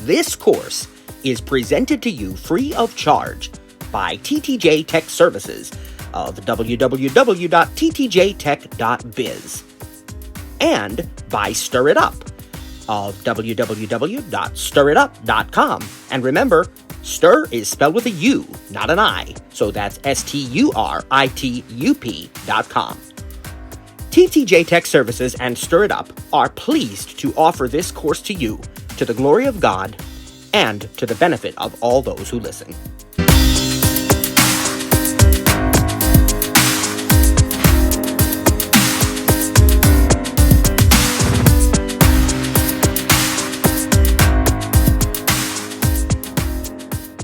This course is presented to you free of charge by TTJ Tech Services of www.ttjtech.biz and by Stir It Up of www.stiritup.com. And remember, stir is spelled with a U, not an I, so that's STURITUP.com. TTJ Tech Services and Stir It Up are pleased to offer this course to you to the glory of God and to the benefit of all those who listen.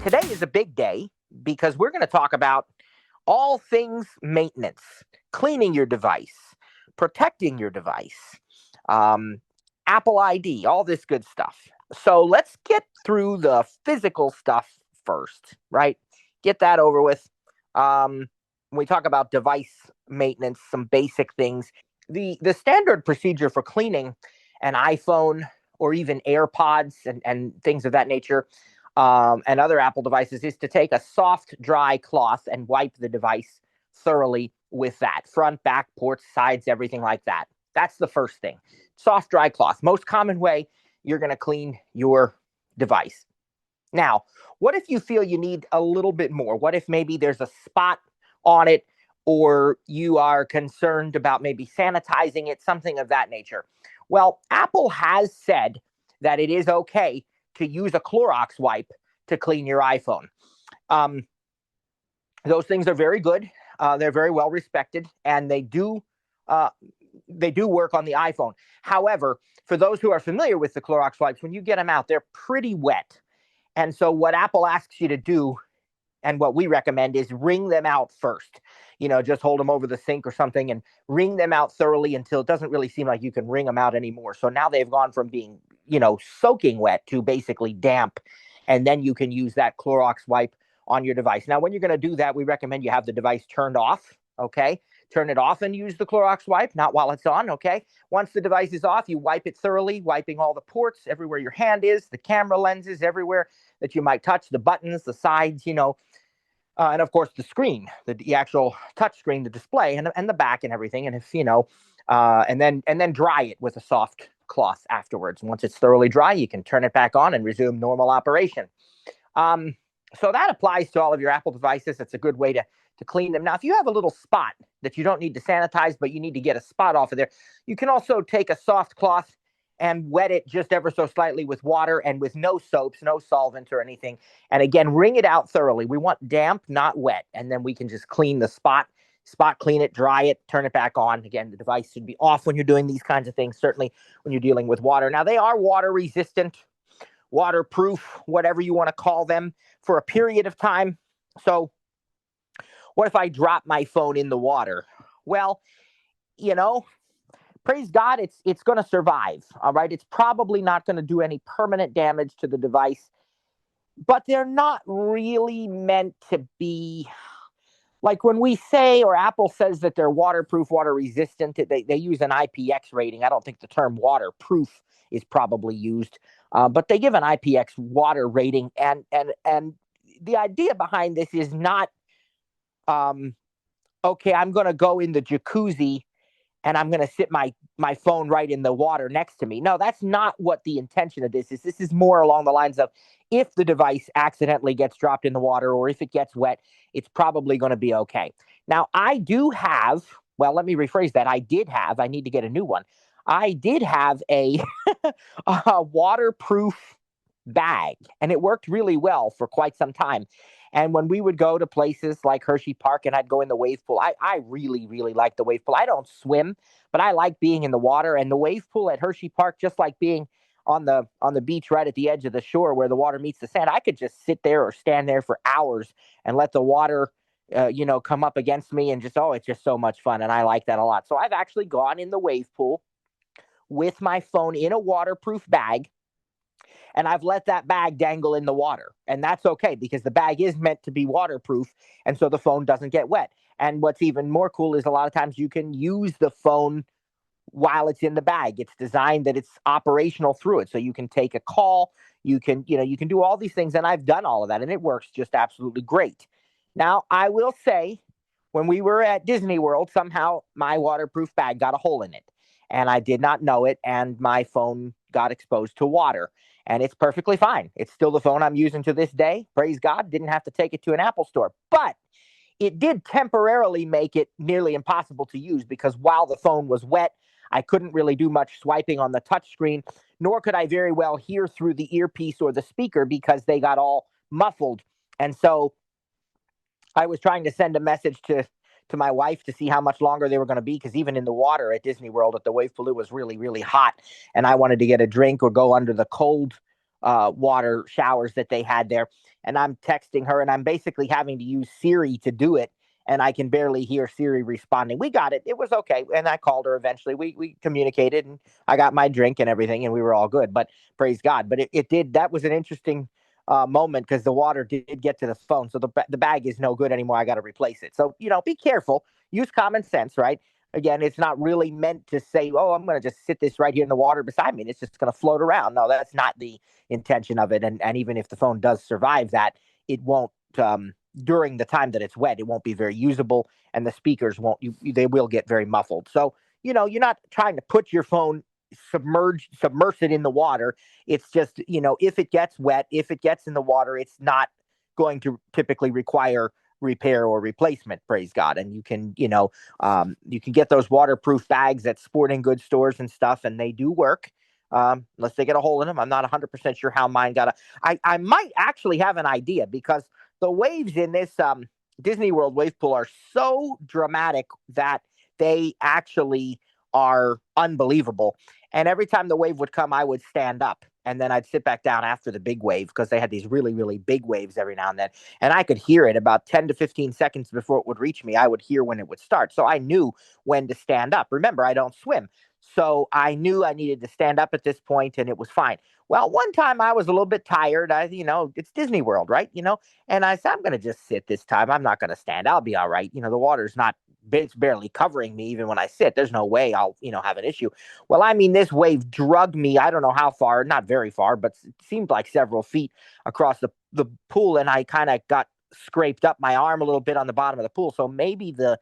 Today is a big day because we're going to talk about all things maintenance, cleaning your device, protecting your device, Apple ID, all this good stuff. So let's get through the physical stuff first, right? Get that over with. When we talk about device maintenance, some basic things. The standard procedure for cleaning an iPhone or even AirPods and things of that nature and other Apple devices is to take a soft, dry cloth and wipe the device thoroughly with that. Front, back, ports, sides, everything like that. That's the first thing. Soft, dry cloth. Most common way you're going to clean your device. Now, what if you feel you need a little bit more? What if maybe there's a spot on it or you are concerned about maybe sanitizing it, something of that nature? Well, Apple has said that it is okay to use a Clorox wipe to clean your iPhone. Those things are very good. They're very well respected, and they do work on the iPhone. However, for those who are familiar with the Clorox wipes, when you get them out, they're pretty wet. And so what Apple asks you to do, and what we recommend, is wring them out first. Just hold them over the sink or something and wring them out thoroughly until it doesn't really seem like you can wring them out anymore. So now they've gone from being, soaking wet to basically damp. And then you can use that Clorox wipe on your device. Now, when you're going to do that, we recommend you have the device turned off. Okay. Turn it off and use the Clorox wipe, not while it's on. Okay. Once the device is off, you wipe it thoroughly, wiping all the ports, everywhere your hand is, the camera lenses, everywhere that you might touch, the buttons, the sides, and of course the screen, the actual touch screen, the display, and the back and everything. And if and then dry it with a soft cloth afterwards. Once it's thoroughly dry, you can turn it back on and resume normal operation. So that applies to all of your Apple devices. That's a good way to clean them. Now, if you have a little spot that you don't need to sanitize, but you need to get a spot off of there, you can also take a soft cloth and wet it just ever so slightly with water and with no soaps, no solvent or anything. And again, wring it out thoroughly. We want damp, not wet. And then we can just clean the spot clean it, dry it, turn it back on. Again, the device should be off when you're doing these kinds of things, certainly when you're dealing with water. Now, they are water resistant, waterproof, whatever you want to call them, for a period of time. So what if I drop my phone in the water? Well, praise God, it's going to survive. All right. It's probably not going to do any permanent damage to the device, but they're not really meant to be like when we say, or Apple says that they're waterproof, water resistant. They use an IPX rating. I don't think the term waterproof is probably used, but they give an IPX water rating. And the idea behind this is not, okay, I'm going to go in the jacuzzi and I'm going to sit my phone right in the water next to me. No, that's not what the intention of this is. This is more along the lines of, if the device accidentally gets dropped in the water or if it gets wet, it's probably going to be okay. Now, I do have, well, let me rephrase that. I need to get a new one. I did have a waterproof bag, and it worked really well for quite some time. And when we would go to places like Hershey Park and I'd go in the wave pool, I really, really like the wave pool. I don't swim, but I like being in the water. And the wave pool at Hershey Park, just like being on the beach right at the edge of the shore where the water meets the sand, I could just sit there or stand there for hours and let the water, come up against me and it's just so much fun. And I like that a lot. So I've actually gone in the wave pool with my phone in a waterproof bag, and I've let that bag dangle in the water. And that's okay because the bag is meant to be waterproof, and so the phone doesn't get wet. And what's even more cool is a lot of times you can use the phone while it's in the bag. It's designed that it's operational through it. So you can take a call, you can do all these things. And I've done all of that and it works just absolutely great. Now, I will say, when we were at Disney World, somehow my waterproof bag got a hole in it and I did not know it. And my phone got exposed to water and it's perfectly fine. It's still the phone I'm using to this day. Praise God. Didn't have to take it to an Apple store, but it did temporarily make it nearly impossible to use because while the phone was wet, I couldn't really do much swiping on the touchscreen, nor could I very well hear through the earpiece or the speaker because they got all muffled. And so I was trying to send a message to my wife to see how much longer they were going to be, because even in the water at Disney World at the wave pool, it was really, really hot. And I wanted to get a drink or go under the cold water showers that they had there. And I'm texting her and I'm basically having to use Siri to do it. And I can barely hear Siri responding. We got it. It was okay. And I called her eventually. We communicated and I got my drink and everything and we were all good. But praise God. But it did. That was an interesting moment because the water did get to the phone. So the bag is no good anymore. I got to replace it. So, be careful. Use common sense, right? Again, it's not really meant to say, oh, I'm going to just sit this right here in the water beside me and it's just going to float around. No, that's not the intention of it. And even if the phone does survive that, it won't, during the time that it's wet, it won't be very usable and the speakers won't, they will get very muffled. So, you're not trying to put your phone submerge it in the water. It's just, if it gets wet, if it gets in the water, it's not going to typically require repair or replacement, praise God. And you can, you can get those waterproof bags at sporting goods stores and stuff, and they do work. Unless they get a hole in them. I'm not 100% sure how mine got I might actually have an idea because the waves in this Disney World wave pool are so dramatic that they actually are unbelievable. And every time the wave would come, I would stand up and then I'd sit back down after the big wave because they had these really, really big waves every now and then. And I could hear it about 10 to 15 seconds before it would reach me. I would hear when it would start. So I knew when to stand up. Remember, I don't swim. So I knew I needed to stand up at this point and it was fine. Well, one time I was a little bit tired. It's Disney World, right? And I said, I'm going to just sit this time. I'm not going to stand. I'll be all right. The water's not, it's barely covering me even when I sit. There's no way I'll, have an issue. Well, I mean, this wave drugged me. I don't know how far, not very far, but it seemed like several feet across the pool. And I kind of got scraped up my arm a little bit on the bottom of the pool. So maybe the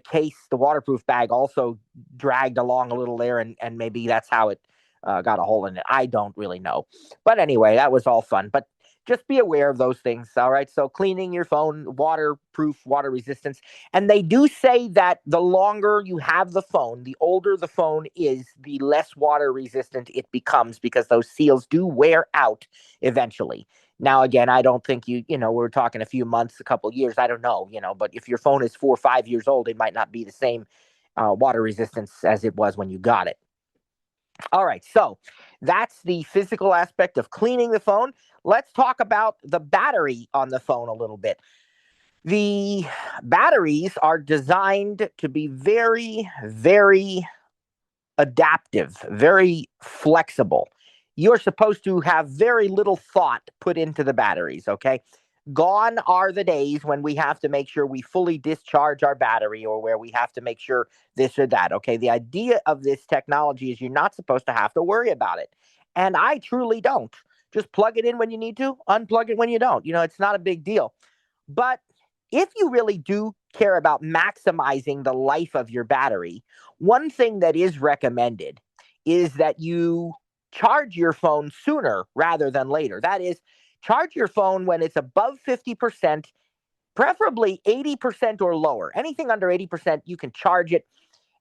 case, the waterproof bag also dragged along a little there. And maybe that's how it got a hole in it. I don't really know. But anyway, that was all fun. But just be aware of those things. All right. So cleaning your phone, waterproof, water resistance. And they do say that the longer you have the phone, the older the phone is, the less water resistant it becomes because those seals do wear out eventually. Now, again, I don't think we're talking a few months, a couple of years. I don't know, but if your phone is 4 or 5 years old, it might not be the same water resistance as it was when you got it. All right, so that's the physical aspect of cleaning the phone. Let's talk about the battery on the phone a little bit. The batteries are designed to be very, very adaptive, very flexible. You're supposed to have very little thought put into the batteries, okay? Gone are the days when we have to make sure we fully discharge our battery or where we have to make sure this or that. Okay. The idea of this technology is you're not supposed to have to worry about it. And I truly don't. Just plug it in when you need to, unplug it when you don't. It's not a big deal. But if you really do care about maximizing the life of your battery, one thing that is recommended is that you charge your phone sooner rather than later. That is, charge your phone when it's above 50%, preferably 80% or lower. Anything under 80%, you can charge it.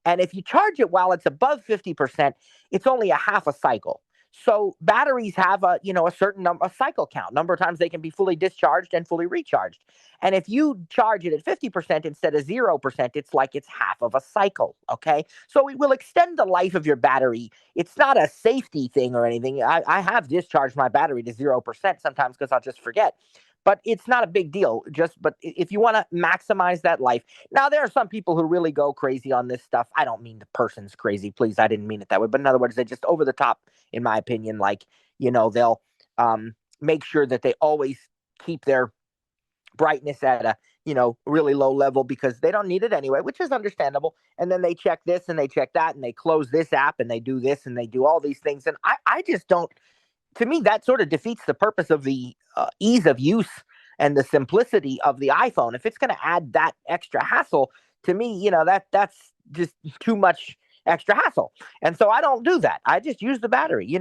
And if you charge it while it's above 50%, it's only a half a cycle. So batteries have a certain a cycle count, number of times they can be fully discharged and fully recharged. And if you charge it at 50% instead of 0%, it's like it's half of a cycle. Okay. So it will extend the life of your battery. It's not a safety thing or anything. I have discharged my battery to 0% sometimes because I'll just forget. But it's not a big deal. But if you want to maximize that life. Now, there are some people who really go crazy on this stuff. I don't mean the person's crazy. Please, I didn't mean it that way. But in other words, they're just over the top, in my opinion. Like, they'll make sure that they always keep their brightness at a really low level because they don't need it anyway, which is understandable. And then they check this and they check that and they close this app and they do this and they do all these things. And I just don't, to me, that sort of defeats the purpose of the ease of use and the simplicity of the iPhone. If it's going to add that extra hassle, to me, that's just too much extra hassle. And so I don't do that. I just use the battery.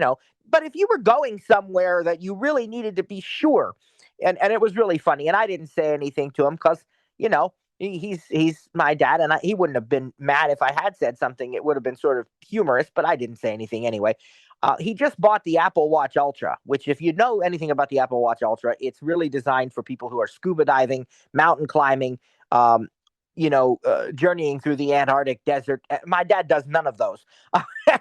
But if you were going somewhere that you really needed to be sure, and it was really funny, and I didn't say anything to him because, he's my dad, and he wouldn't have been mad if I had said something. It would have been sort of humorous, but I didn't say anything anyway. He just bought the Apple Watch Ultra, which, if you know anything about the Apple Watch Ultra, it's really designed for people who are scuba diving, mountain climbing, journeying through the Antarctic desert. My dad does none of those.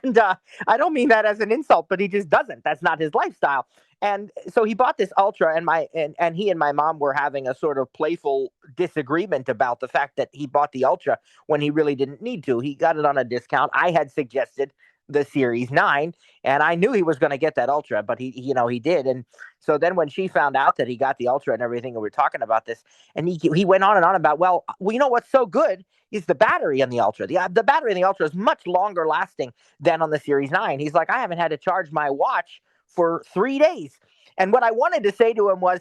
And I don't mean that as an insult, but he just doesn't. That's not his lifestyle. And so he bought this Ultra, and he and my mom were having a sort of playful disagreement about the fact that he bought the Ultra when he really didn't need to. He got it on a discount. I had suggested the Series 9, and I knew he was going to get that Ultra, but he did. And so then when she found out that he got the Ultra and everything, and we were talking about this, and he went on and on about, well, what's so good is the battery in the Ultra. The battery in the Ultra is much longer lasting than on the Series 9. He's like, I haven't had to charge my watch for 3 days. And what I wanted to say to him was,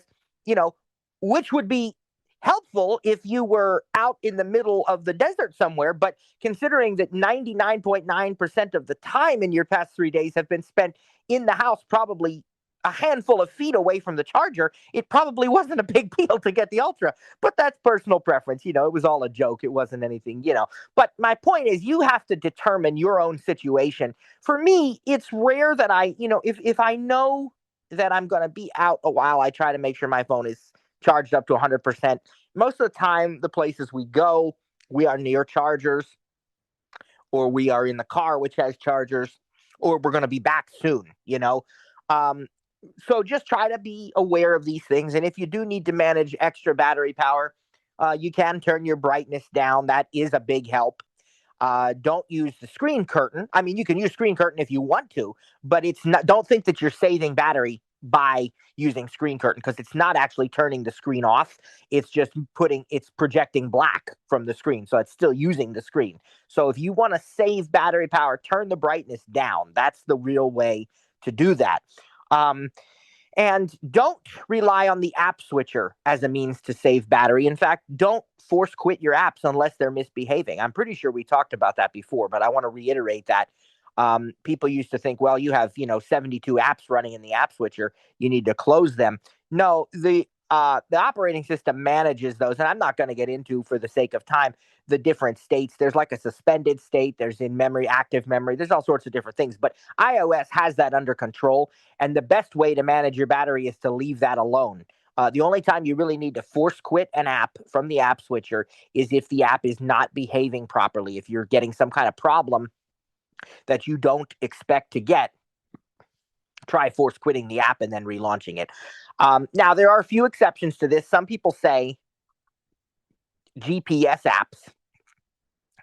which would be helpful if you were out in the middle of the desert somewhere. But considering that 99.9% of the time in your past 3 days have been spent in the house, probably a handful of feet away from the charger, it probably wasn't a big deal to get the Ultra. But that's personal preference. It was all a joke. It wasn't anything. But my point is, you have to determine your own situation. For me, it's rare that if I know that I'm going to be out a while, I try to make sure my phone is charged up to 100%. Most of the time, the places we go, we are near chargers, or we are in the car, which has chargers, or we're going to be back soon, So just try to be aware of these things. And if you do need to manage extra battery power, you can turn your brightness down. That is a big help. Don't use the screen curtain. I mean, you can use screen curtain if you want to, but it's not. Don't think that you're saving battery by using screen curtain, because it's not actually turning the screen off. It's just it's projecting black from the screen. So it's still using the screen. So if you want to save battery power, turn the brightness down. That's the real way to do that. And don't rely on the app switcher as a means to save battery. In fact, don't force quit your apps unless they're misbehaving. I'm pretty sure we talked about that before, but I want to reiterate that. People used to think, well, you have 72 apps running in the app switcher, you need to close them. No, the operating system manages those, and I'm not going to get into, for the sake of time, the different states. There's like a suspended state, there's in memory, active memory, there's all sorts of different things, but iOS has that under control, and the best way to manage your battery is to leave that alone. The only time you really need to force quit an app from the app switcher is if the app is not behaving properly. If you're getting some kind of problem that you don't expect to get, try force quitting the app and then relaunching it. Now, there are a few exceptions to this. Some people say GPS apps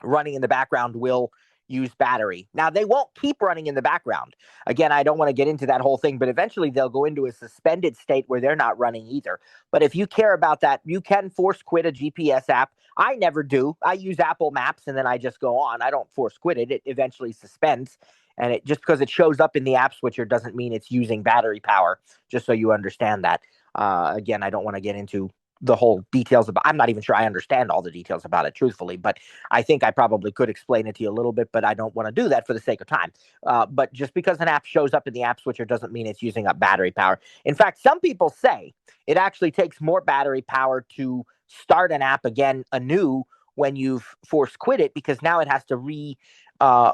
running in the background will use battery. Now, they won't keep running in the background. Again, I don't want to get into that whole thing, but eventually they'll go into a suspended state where they're not running either. But if you care about that, you can force quit a GPS app. I never do. I use Apple Maps and then I just go on. I don't force quit it. It eventually suspends. And it just because it shows up in the app switcher doesn't mean it's using battery power, just so you understand that. Again, I don't want to get into the whole details about. I'm not even sure I understand all the details about it, truthfully, but I think I probably could explain it to you a little bit, but I don't want to do that for the sake of time. But just because an app shows up in the app switcher doesn't mean it's using up battery power. In fact, some people say it actually takes more battery power to start an app again anew when you've force quit it, because now it has to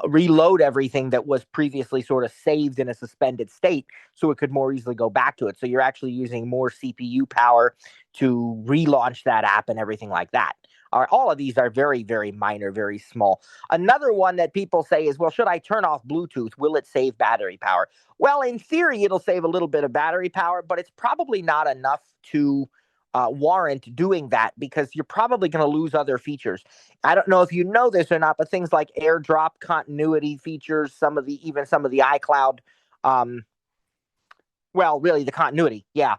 reload everything that was previously sort of saved in a suspended state, so it could more easily go back to it. So you're actually using more CPU power to relaunch that app and everything like that. All of these are very, very minor, very small. Another one that people say is, well, should I turn off Bluetooth? Will it save battery power? Well, in theory, it'll save a little bit of battery power, but it's probably not enough to warrant doing that, because you're probably going to lose other features. I don't know if you know this or not, but things like AirDrop continuity features, even some of the iCloud, well, really the continuity, yeah,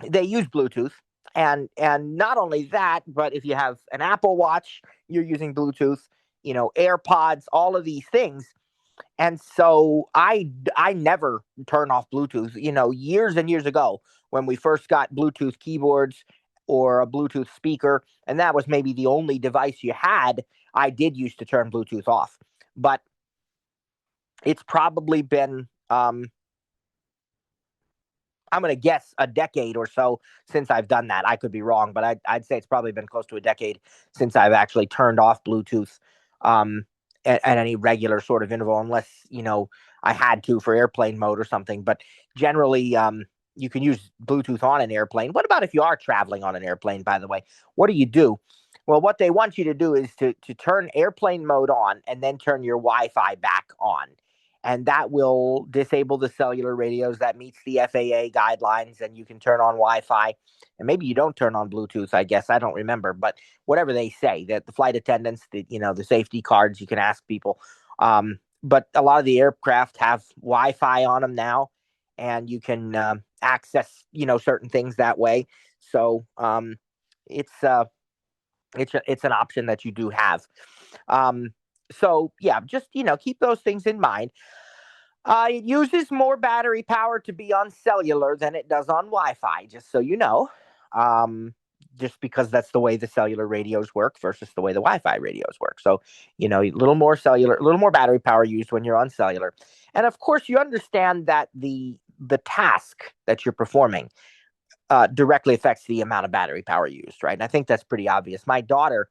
they use Bluetooth. And not only that, but if you have an Apple Watch, you're using Bluetooth, AirPods, all of these things. And so I never turn off Bluetooth. Years and years ago, when we first got Bluetooth keyboards or a Bluetooth speaker, and that was maybe the only device you had, I did used to turn Bluetooth off. But it's probably been I'm going to guess a decade or so since I've done that. I could be wrong, but I'd say it's probably been close to a decade since I've actually turned off Bluetooth at any regular sort of interval, unless, I had to for airplane mode or something. But generally, you can use Bluetooth on an airplane. What about if you are traveling on an airplane, by the way? What do you do? Well, what they want you to do is to turn airplane mode on and then turn your Wi-Fi back on, and that will disable the cellular radios. That meets the FAA guidelines, and you can turn on Wi-Fi. And maybe you don't turn on Bluetooth, I guess. I don't remember, but whatever they say, that the flight attendants, the safety cards, you can ask people. But a lot of the aircraft have Wi-Fi on them now, and you can access, certain things that way. So it's an option that you do have. So yeah, just keep those things in mind. It uses more battery power to be on cellular than it does on Wi-Fi, just so you know. Just because that's the way the cellular radios work versus the way the Wi-Fi radios work. So, a little more cellular, a little more battery power used when you're on cellular. And of course, you understand that the task that you're performing directly affects the amount of battery power used, right? And I think that's pretty obvious. My daughter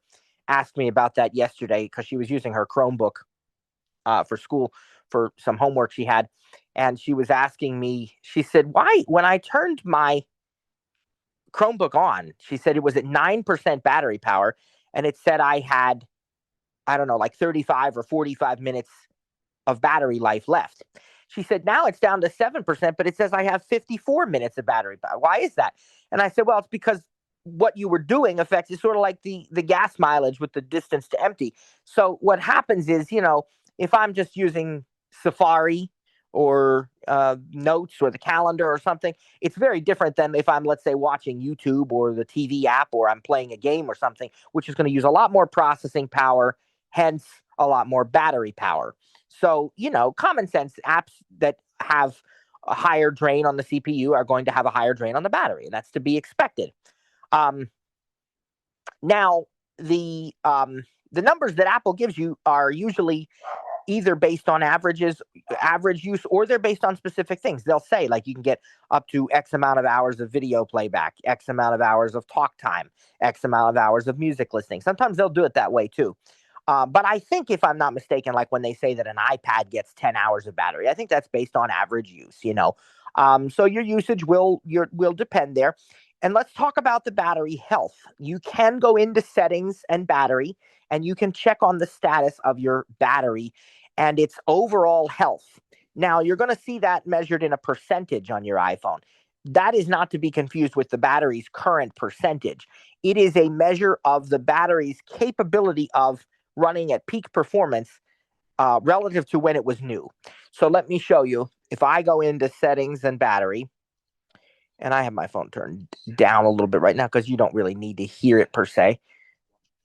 asked me about that yesterday because she was using her Chromebook for school for some homework she had. And she was asking me, she said, why, when I turned my Chromebook on, she said it was at 9% battery power, and it said I had, I don't know, like 35 or 45 minutes of battery life left. She said, now it's down to 7%, but it says I have 54 minutes of battery power. Why is that? And I said, well, it's because what you were doing affects, it's sort of like the gas mileage with the distance to empty. So what happens is, if I'm just using Safari or Notes or the calendar or something, it's very different than if I'm, let's say, watching YouTube or the TV app, or I'm playing a game or something, which is going to use a lot more processing power, hence a lot more battery power. So, common sense apps that have a higher drain on the CPU are going to have a higher drain on the battery, and that's to be expected. Now, the numbers that Apple gives you are usually either based on average use, or they're based on specific things. They'll say, like, you can get up to X amount of hours of video playback, X amount of hours of talk time, X amount of hours of music listening. Sometimes they'll do it that way too. But I think, if I'm not mistaken, like when they say that an iPad gets 10 hours of battery, I think that's based on average use, So your usage will depend there. And let's talk about the battery health. You can go into settings and battery, and you can check on the status of your battery and its overall health. Now, you're going to see that measured in a percentage on your iPhone. That is not to be confused with the battery's current percentage. It is a measure of the battery's capability of running at peak performance relative to when it was new. So let me show you. If I go into settings and battery, and I have my phone turned down a little bit right now because you don't really need to hear it per se,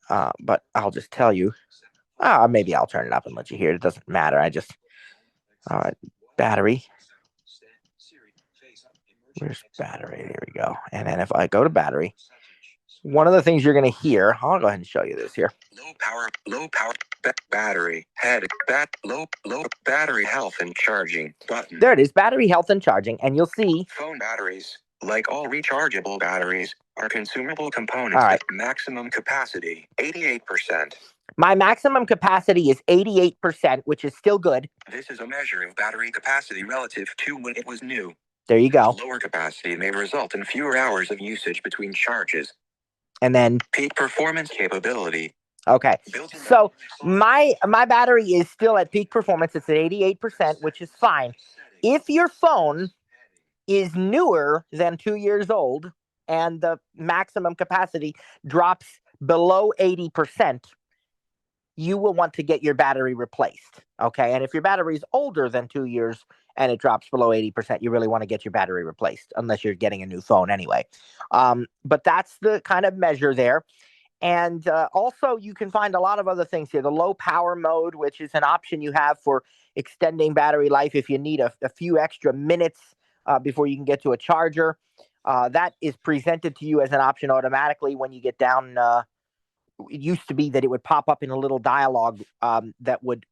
but I'll just tell you. Maybe I'll turn it up and let you hear it. It doesn't matter. Battery. Where's battery? There we go. And then if I go to battery, one of the things you're going to hear, I'll go ahead and show you this here. Low power battery head low battery health and charging button. There it is, battery health and charging, and you'll see phone batteries, like all rechargeable batteries, are consumable components with maximum capacity 88%. My maximum capacity is 88%, which is still good. This is a measure of battery capacity relative to when it was new. There you go. Lower capacity may result in fewer hours of usage between charges. And then peak performance capability. Okay, so my battery is still at peak performance. It's at 88%, which is fine. If your phone is newer than 2 years old and the maximum capacity drops below 80%, you will want to get your battery replaced. Okay. And if your battery is older than 2 years and it drops below 80%, you really want to get your battery replaced unless you're getting a new phone anyway. But that's the kind of measure there. And also, you can find a lot of other things here. The low power mode, which is an option you have for extending battery life if you need a few extra minutes before you can get to a charger. That is presented to you as an option automatically when you get down. It used to be that it would pop up in a little dialogue that would,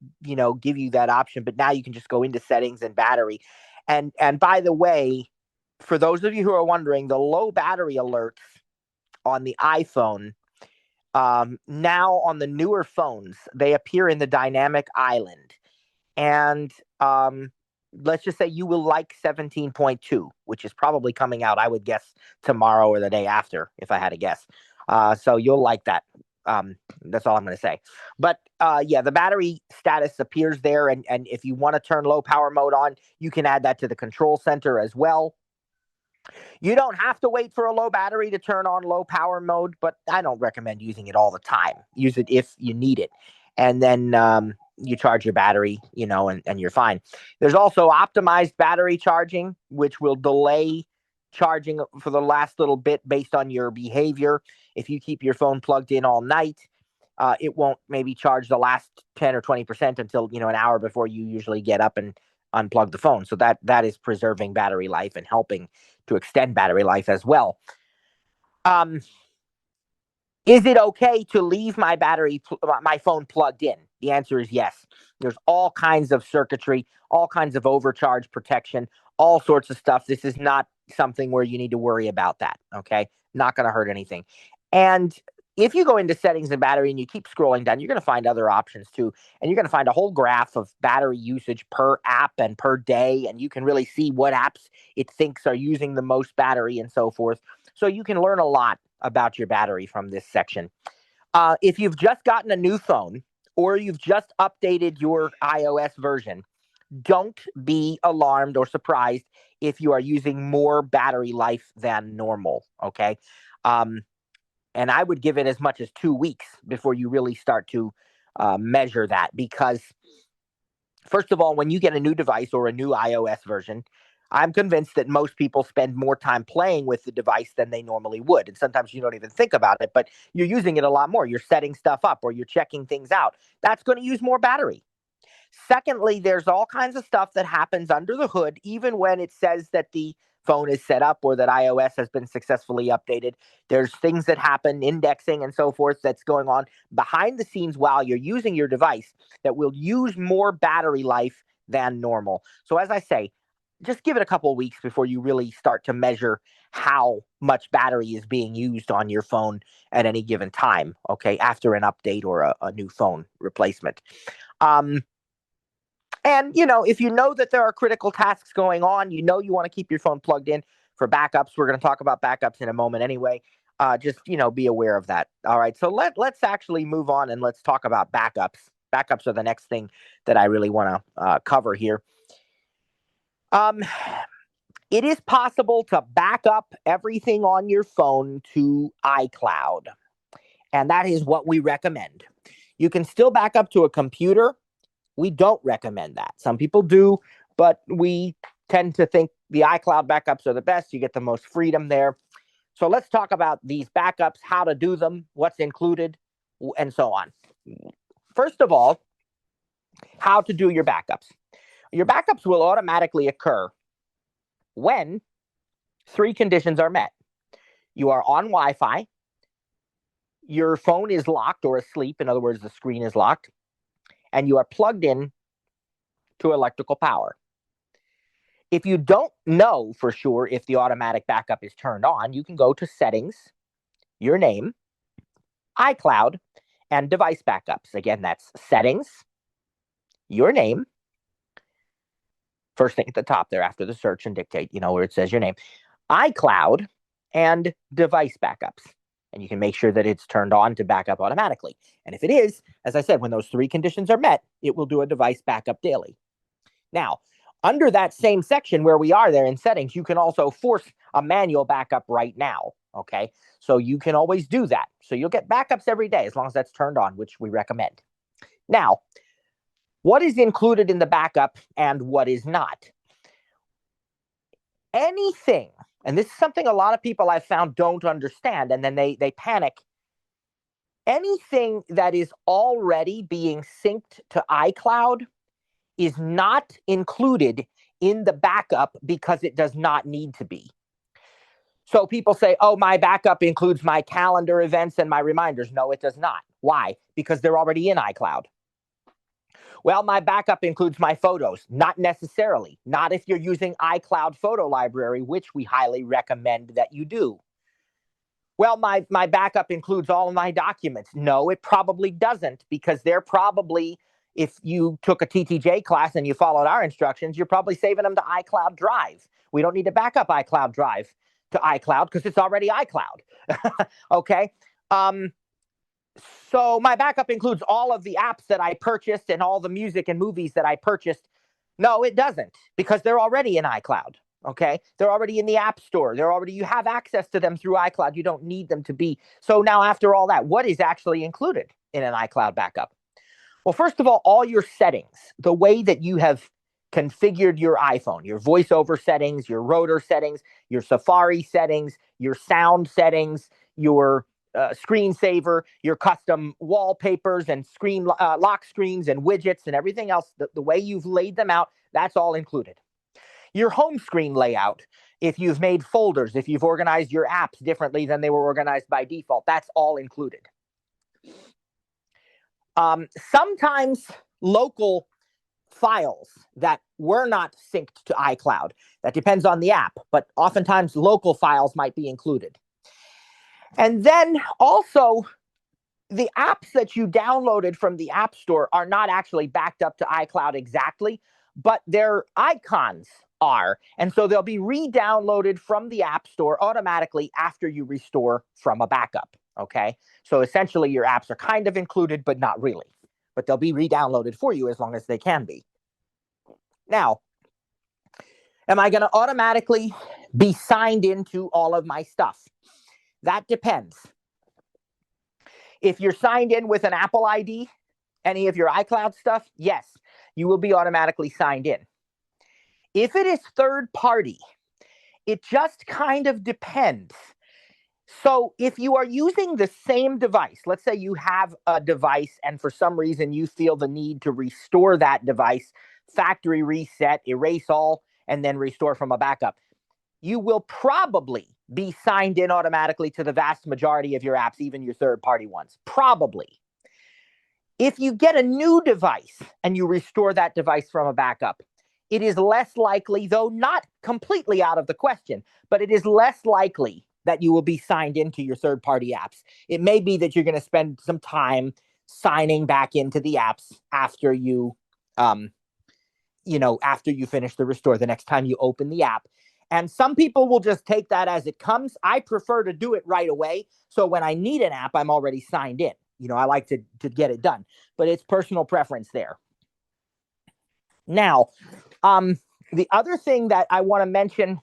give you that option. But now you can just go into settings and battery. And by the way, for those of you who are wondering, the low battery alerts on the iPhone, now on the newer phones, they appear in the dynamic island. And let's just say you will like 17.2, which is probably coming out, I would guess, tomorrow or the day after, if I had to guess. So you'll like that. That's all I'm going to say. But yeah, the battery status appears there. And if you want to turn low power mode on, you can add that to the control center as well. You don't have to wait for a low battery to turn on low power mode, but I don't recommend using it all the time. Use it if you need it. And then you charge your battery, and you're fine. There's also optimized battery charging, which will delay charging for the last little bit based on your behavior. If you keep your phone plugged in all night, it won't maybe charge the last 10 or 20% until, an hour before you usually get up and unplug the phone. So that is preserving battery life and helping to extend battery life as well. Is it okay to leave my phone plugged in? The answer is yes. There's all kinds of circuitry, all kinds of overcharge protection, all sorts of stuff. This is not something where you need to worry about that. Okay. Not going to hurt anything. And if you go into settings and battery and you keep scrolling down, you're going to find other options too. And you're going to find a whole graph of battery usage per app and per day. And you can really see what apps it thinks are using the most battery and so forth. So you can learn a lot about your battery from this section. If you've just gotten a new phone or you've just updated your iOS version, don't be alarmed or surprised if you are using more battery life than normal. Okay. And I would give it as much as 2 weeks before you really start to measure that. Because, first of all, when you get a new device or a new iOS version, I'm convinced that most people spend more time playing with the device than they normally would. And sometimes you don't even think about it, but you're using it a lot more. You're setting stuff up or you're checking things out. That's going to use more battery. Secondly, there's all kinds of stuff that happens under the hood, even when it says that the phone is set up or that iOS has been successfully updated. There's things that happen, indexing and so forth, that's going on behind the scenes while you're using your device that will use more battery life than normal. So as I say, just give it a couple of weeks before you really start to measure how much battery is being used on your phone at any given time, okay, after an update or a new phone replacement. And, if you know that there are critical tasks going on, you want to keep your phone plugged in for backups. We're going to talk about backups in a moment anyway. Just, be aware of that. All right. So let's actually move on and let's talk about backups. Backups are the next thing that I really want to cover here. It is possible to back up everything on your phone to iCloud. And that is what we recommend. You can still back up to a computer. We don't recommend that. Some people do, but we tend to think the iCloud backups are the best. You get the most freedom there. So let's talk about these backups, how to do them, what's included, and so on. First of all, how to do your backups. Your backups will automatically occur when 3 conditions are met. You are on Wi-Fi, your phone is locked or asleep, in other words, the screen is locked, and you are plugged in to electrical power. If you don't know for sure if the automatic backup is turned on, you can go to Settings, Your Name, iCloud, and Device Backups. Again, that's Settings, Your Name. First thing at the top there after the search and dictate, where it says your name, iCloud, and Device Backups. And you can make sure that it's turned on to backup automatically. And if it is, as I said, when those 3 conditions are met, it will do a device backup daily. Now, under that same section where we are there in settings, you can also force a manual backup right now. Okay. So you can always do that. So you'll get backups every day as long as that's turned on, which we recommend. Now, what is included in the backup and what is not? Anything, and this is something a lot of people I've found don't understand, and then they panic. Anything that is already being synced to iCloud is not included in the backup because it does not need to be. So people say, oh, my backup includes my calendar events and my reminders. No, it does not. Why? Because they're already in iCloud. Well, my backup includes my photos. Not necessarily. Not if you're using iCloud Photo Library, which we highly recommend that you do. Well, my backup includes all of my documents. No, it probably doesn't, because they're probably, if you took a TTJ class and you followed our instructions, you're probably saving them to iCloud Drive. We don't need to back up iCloud Drive to iCloud because it's already iCloud. Okay. So my backup includes all of the apps that I purchased and all the music and movies that I purchased. No, it doesn't, because they're already in iCloud. Okay. They're already in the App Store. You have access to them through iCloud. You don't need them to be. So now, after all that, what is actually included in an iCloud backup? Well, first of all your settings, the way that you have configured your iPhone, your voiceover settings, your rotor settings, your Safari settings, your sound settings, your screensaver, your custom wallpapers and screen lock screens and widgets and everything else, the way you've laid them out, that's all included. Your home screen layout, if you've made folders, if you've organized your apps differently than they were organized by default, that's all included. Sometimes local files that were not synced to iCloud, that depends on the app, but oftentimes local files might be included. And then also, the apps that you downloaded from the App Store are not actually backed up to iCloud exactly, but their icons are. And so they'll be re-downloaded from the App Store automatically after you restore from a backup. Okay. So essentially your apps are kind of included, but not really. But they'll be re-downloaded for you as long as they can be. Now, am I going to automatically be signed into all of my stuff? That depends. If you're signed in with an Apple ID, any of your iCloud stuff, yes, you will be automatically signed in. If it is third party, it just kind of depends. So if you are using the same device, let's say you have a device and for some reason you feel the need to restore that device, factory reset, erase all, and then restore from a backup, you will probably be signed in automatically to the vast majority of your apps, even your third-party ones. Probably. If you get a new device and you restore that device from a backup, it is less likely, though not completely out of the question, but it is less likely that you will be signed into your third-party apps. It may be that you're going to spend some time signing back into the apps after you, after you finish the restore, the next time you open the app. And some people will just take that as it comes. I prefer to do it right away. So when I need an app, I'm already signed in. I like to get it done, but it's personal preference there. Now, the other thing that I want to mention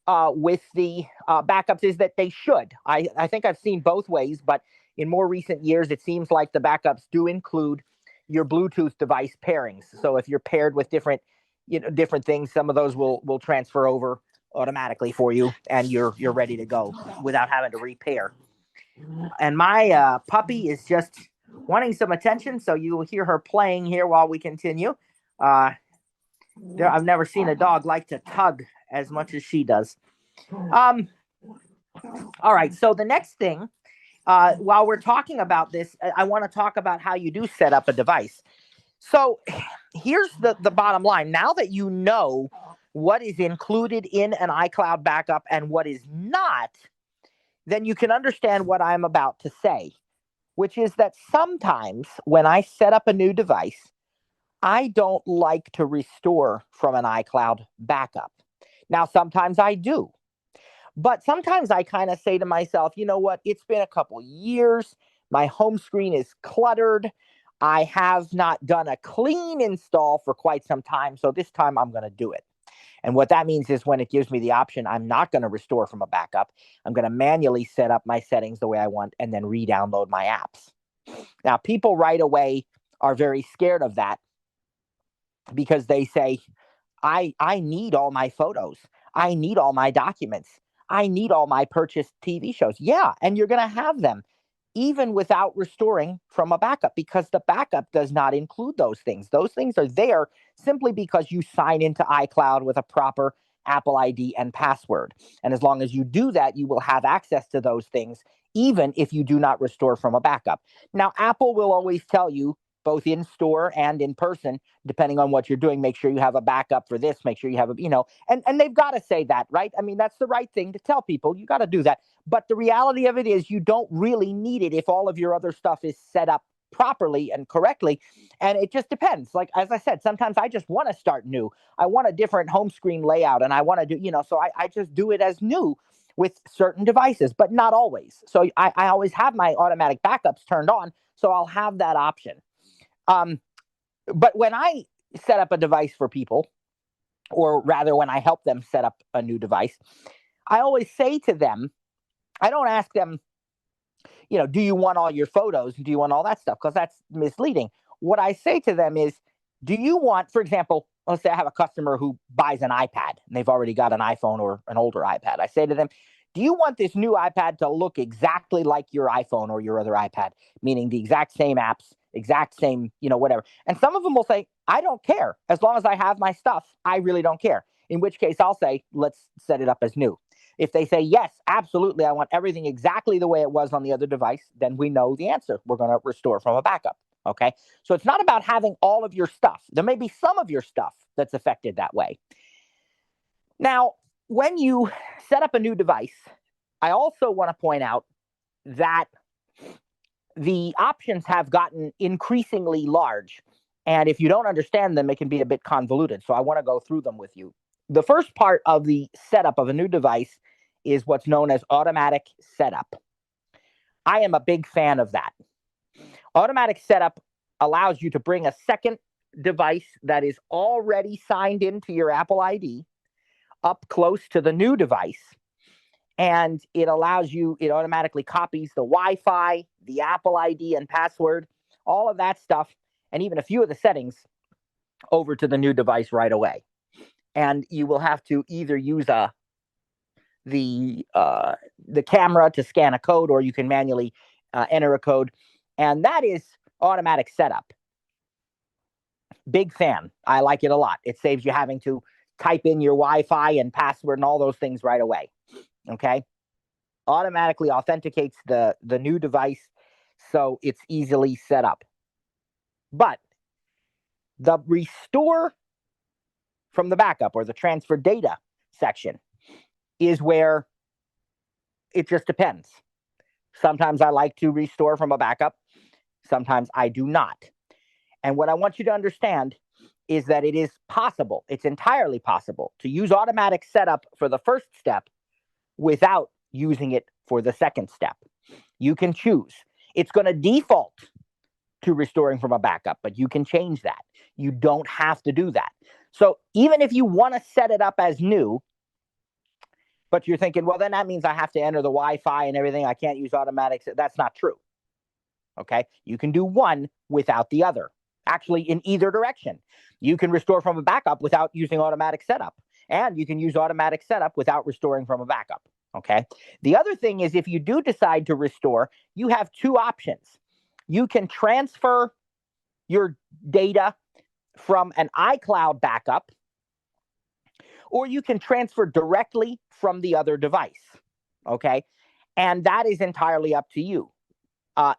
with the backups is that they should. I think I've seen both ways, but in more recent years, it seems like the backups do include your Bluetooth device pairings. So if you're paired with different things, some of those will transfer over automatically for you, and you're ready to go without having to repair. And my puppy is just wanting some attention, so you will hear her playing here while we continue. I've never seen a dog like to tug as much as she does. All right, so the next thing, while we're talking about this, I want to talk about how you do set up a device. So here's the bottom line. Now that you know what is included in an iCloud backup and what is not, then you can understand what I'm about to say, which is that sometimes when I set up a new device, I don't like to restore from an iCloud backup. Now, sometimes I do. But sometimes I kind of say to myself, you know what? It's been a couple years. My home screen is cluttered. I have not done a clean install for quite some time. So this time I'm going to do it. And what that means is when it gives me the option, I'm not going to restore from a backup. I'm going to manually set up my settings the way I want and then re-download my apps. Now, people right away are very scared of that because they say, I need all my photos. I need all my documents. I need all my purchased TV shows. Yeah, and you're going to have them even without restoring from a backup, because the backup does not include those things. Those things are there simply because you sign into iCloud with a proper Apple ID and password. And as long as you do that, you will have access to those things, even if you do not restore from a backup. Now, Apple will always tell you, both in store and in person, depending on what you're doing, make sure you have a backup for this, make sure you have and they've got to say that, right? I mean, that's the right thing to tell people. You got to do that. But the reality of it is you don't really need it if all of your other stuff is set up properly and correctly. And it just depends. Like, as I said, sometimes I just want to start new. I want a different home screen layout and I want to do, so I just do it as new with certain devices, but not always. So I always have my automatic backups turned on. So I'll have that option. But when I set up a device for people, or rather when I help them set up a new device, I always say to them, I don't ask them, do you want all your photos? Do you want all that stuff? Because that's misleading. What I say to them is, do you want, for example, let's say I have a customer who buys an iPad and they've already got an iPhone or an older iPad. I say to them, do you want this new iPad to look exactly like your iPhone or your other iPad, meaning the exact same apps, exact same, whatever? And some of them will say, I don't care. As long as I have my stuff, I really don't care. In which case I'll say, let's set it up as new. If they say, yes, absolutely, I want everything exactly the way it was on the other device, then we know the answer. We're going to restore from a backup. Okay. So it's not about having all of your stuff. There may be some of your stuff that's affected that way. Now, when you set up a new device, I also want to point out that the options have gotten increasingly large. And if you don't understand them, it can be a bit convoluted. So I want to go through them with you. The first part of the setup of a new device is what's known as automatic setup. I am a big fan of that. Automatic setup allows you to bring a second device that is already signed into your Apple ID up close to the new device. And it automatically copies the Wi-Fi, the Apple ID and password, all of that stuff, and even a few of the settings over to the new device right away. And you will have to either use the camera to scan a code, or you can manually enter a code. And that is automatic setup. Big fan. I like it a lot. It saves you having to type in your Wi-Fi and password and all those things right away. Okay. Automatically authenticates the new device, so it's easily set up. But the restore from the backup, or the transfer data section, is where it just depends. Sometimes I like to restore from a backup. Sometimes I do not. And what I want you to understand is that it is possible, it's entirely possible, to use automatic setup for the first step without using it for the second step. You can choose. It's going to default to restoring from a backup, but you can change that. You don't have to do that. So even if you want to set it up as new, but you're thinking, well, then that means I have to enter the Wi-Fi and everything, I can't use automatic. That's not true. Okay. You can do one without the other. Actually, in either direction. You can restore from a backup without using automatic setup, and you can use automatic setup without restoring from a backup. Okay. The other thing is, if you do decide to restore, you have two options. You can transfer your data from an iCloud backup, or you can transfer directly from the other device. Okay. And that is entirely up to you.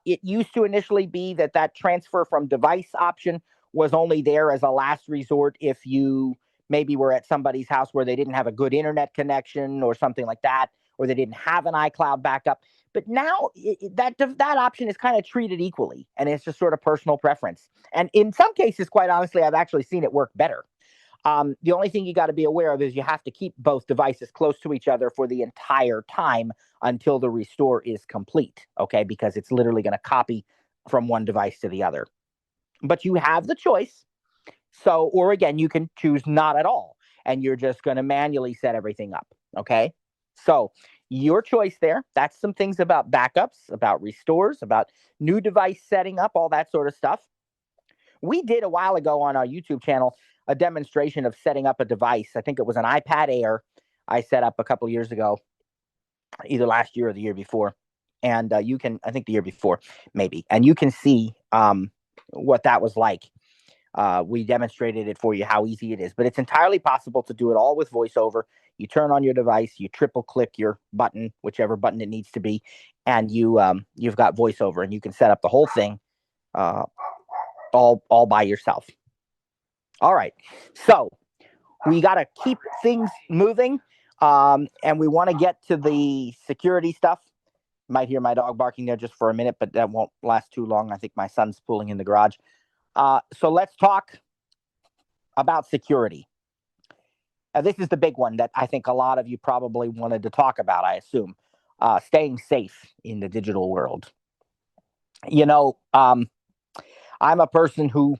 It used to initially be that transfer from device option was only there as a last resort if you maybe were at somebody's house where they didn't have a good internet connection or something like that, or they didn't have an iCloud backup. But now that option is kind of treated equally, and it's just sort of personal preference. And in some cases, quite honestly, I've actually seen it work better. The only thing you got to be aware of is you have to keep both devices close to each other for the entire time until the restore is complete, okay? Because it's literally going to copy from one device to the other. But you have the choice. So, or again, you can choose not at all, and you're just going to manually set everything up, okay? So your choice there. That's some things about backups, about restores, about new device setting up, all that sort of stuff. We did a while ago on our YouTube channel a demonstration of setting up a device. I think it was an iPad Air I set up a couple of years ago, either last year or the year before. And you can, I think the year before, maybe. And you can see what that was like. We demonstrated it for you, how easy it is. But it's entirely possible to do it all with VoiceOver. You turn on your device, you triple click your button, whichever button it needs to be, and you've got VoiceOver, and you can set up the whole thing all by yourself. All right, so we got to keep things moving, and we want to get to the security stuff. You might hear my dog barking there just for a minute, but that won't last too long. I think my son's pulling in the garage. So let's talk about security. This is the big one that I think a lot of you probably wanted to talk about, I assume. Staying safe in the digital world. You know, I'm a person who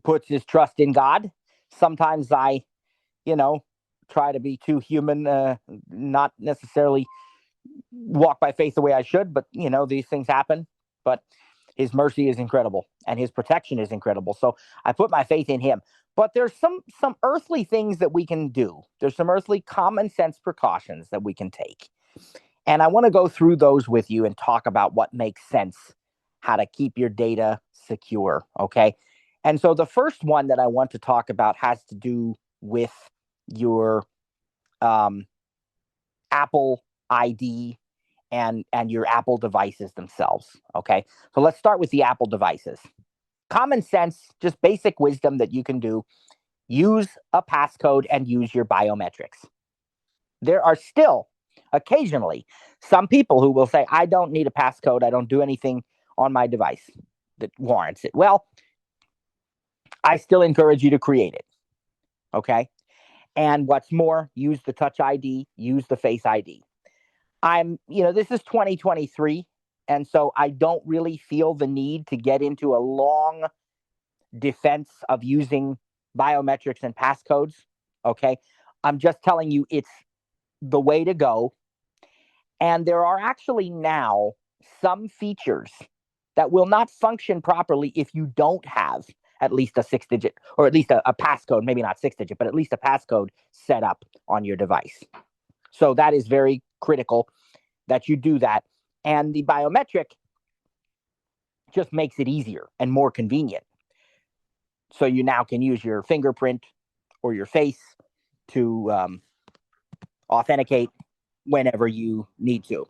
puts his trust in God. Sometimes I, try to be too human, not necessarily walk by faith the way I should, but, these things happen. But his mercy is incredible and his protection is incredible. So I put my faith in him. But there's some earthly things that we can do. There's some earthly common sense precautions that we can take. And I want to go through those with you and talk about what makes sense, how to keep your data secure, okay? And so the first one that I want to talk about has to do with your Apple ID and your Apple devices themselves, okay? So let's start with the Apple devices. Common sense, just basic wisdom that you can do. Use a passcode and use your biometrics. There are still occasionally some people who will say, I don't need a passcode. I don't do anything on my device that warrants it. Well, I still encourage you to create it. Okay. And what's more, use the Touch ID, use the Face ID. This is 2023. And so I don't really feel the need to get into a long defense of using biometrics and passcodes. Okay. I'm just telling you it's the way to go. And there are actually now some features that will not function properly if you don't have at least a 6-digit, or at least a passcode, maybe not 6-digit, but at least a passcode set up on your device. So that is very critical that you do that. And the biometric just makes it easier and more convenient. So you now can use your fingerprint or your face to authenticate whenever you need to.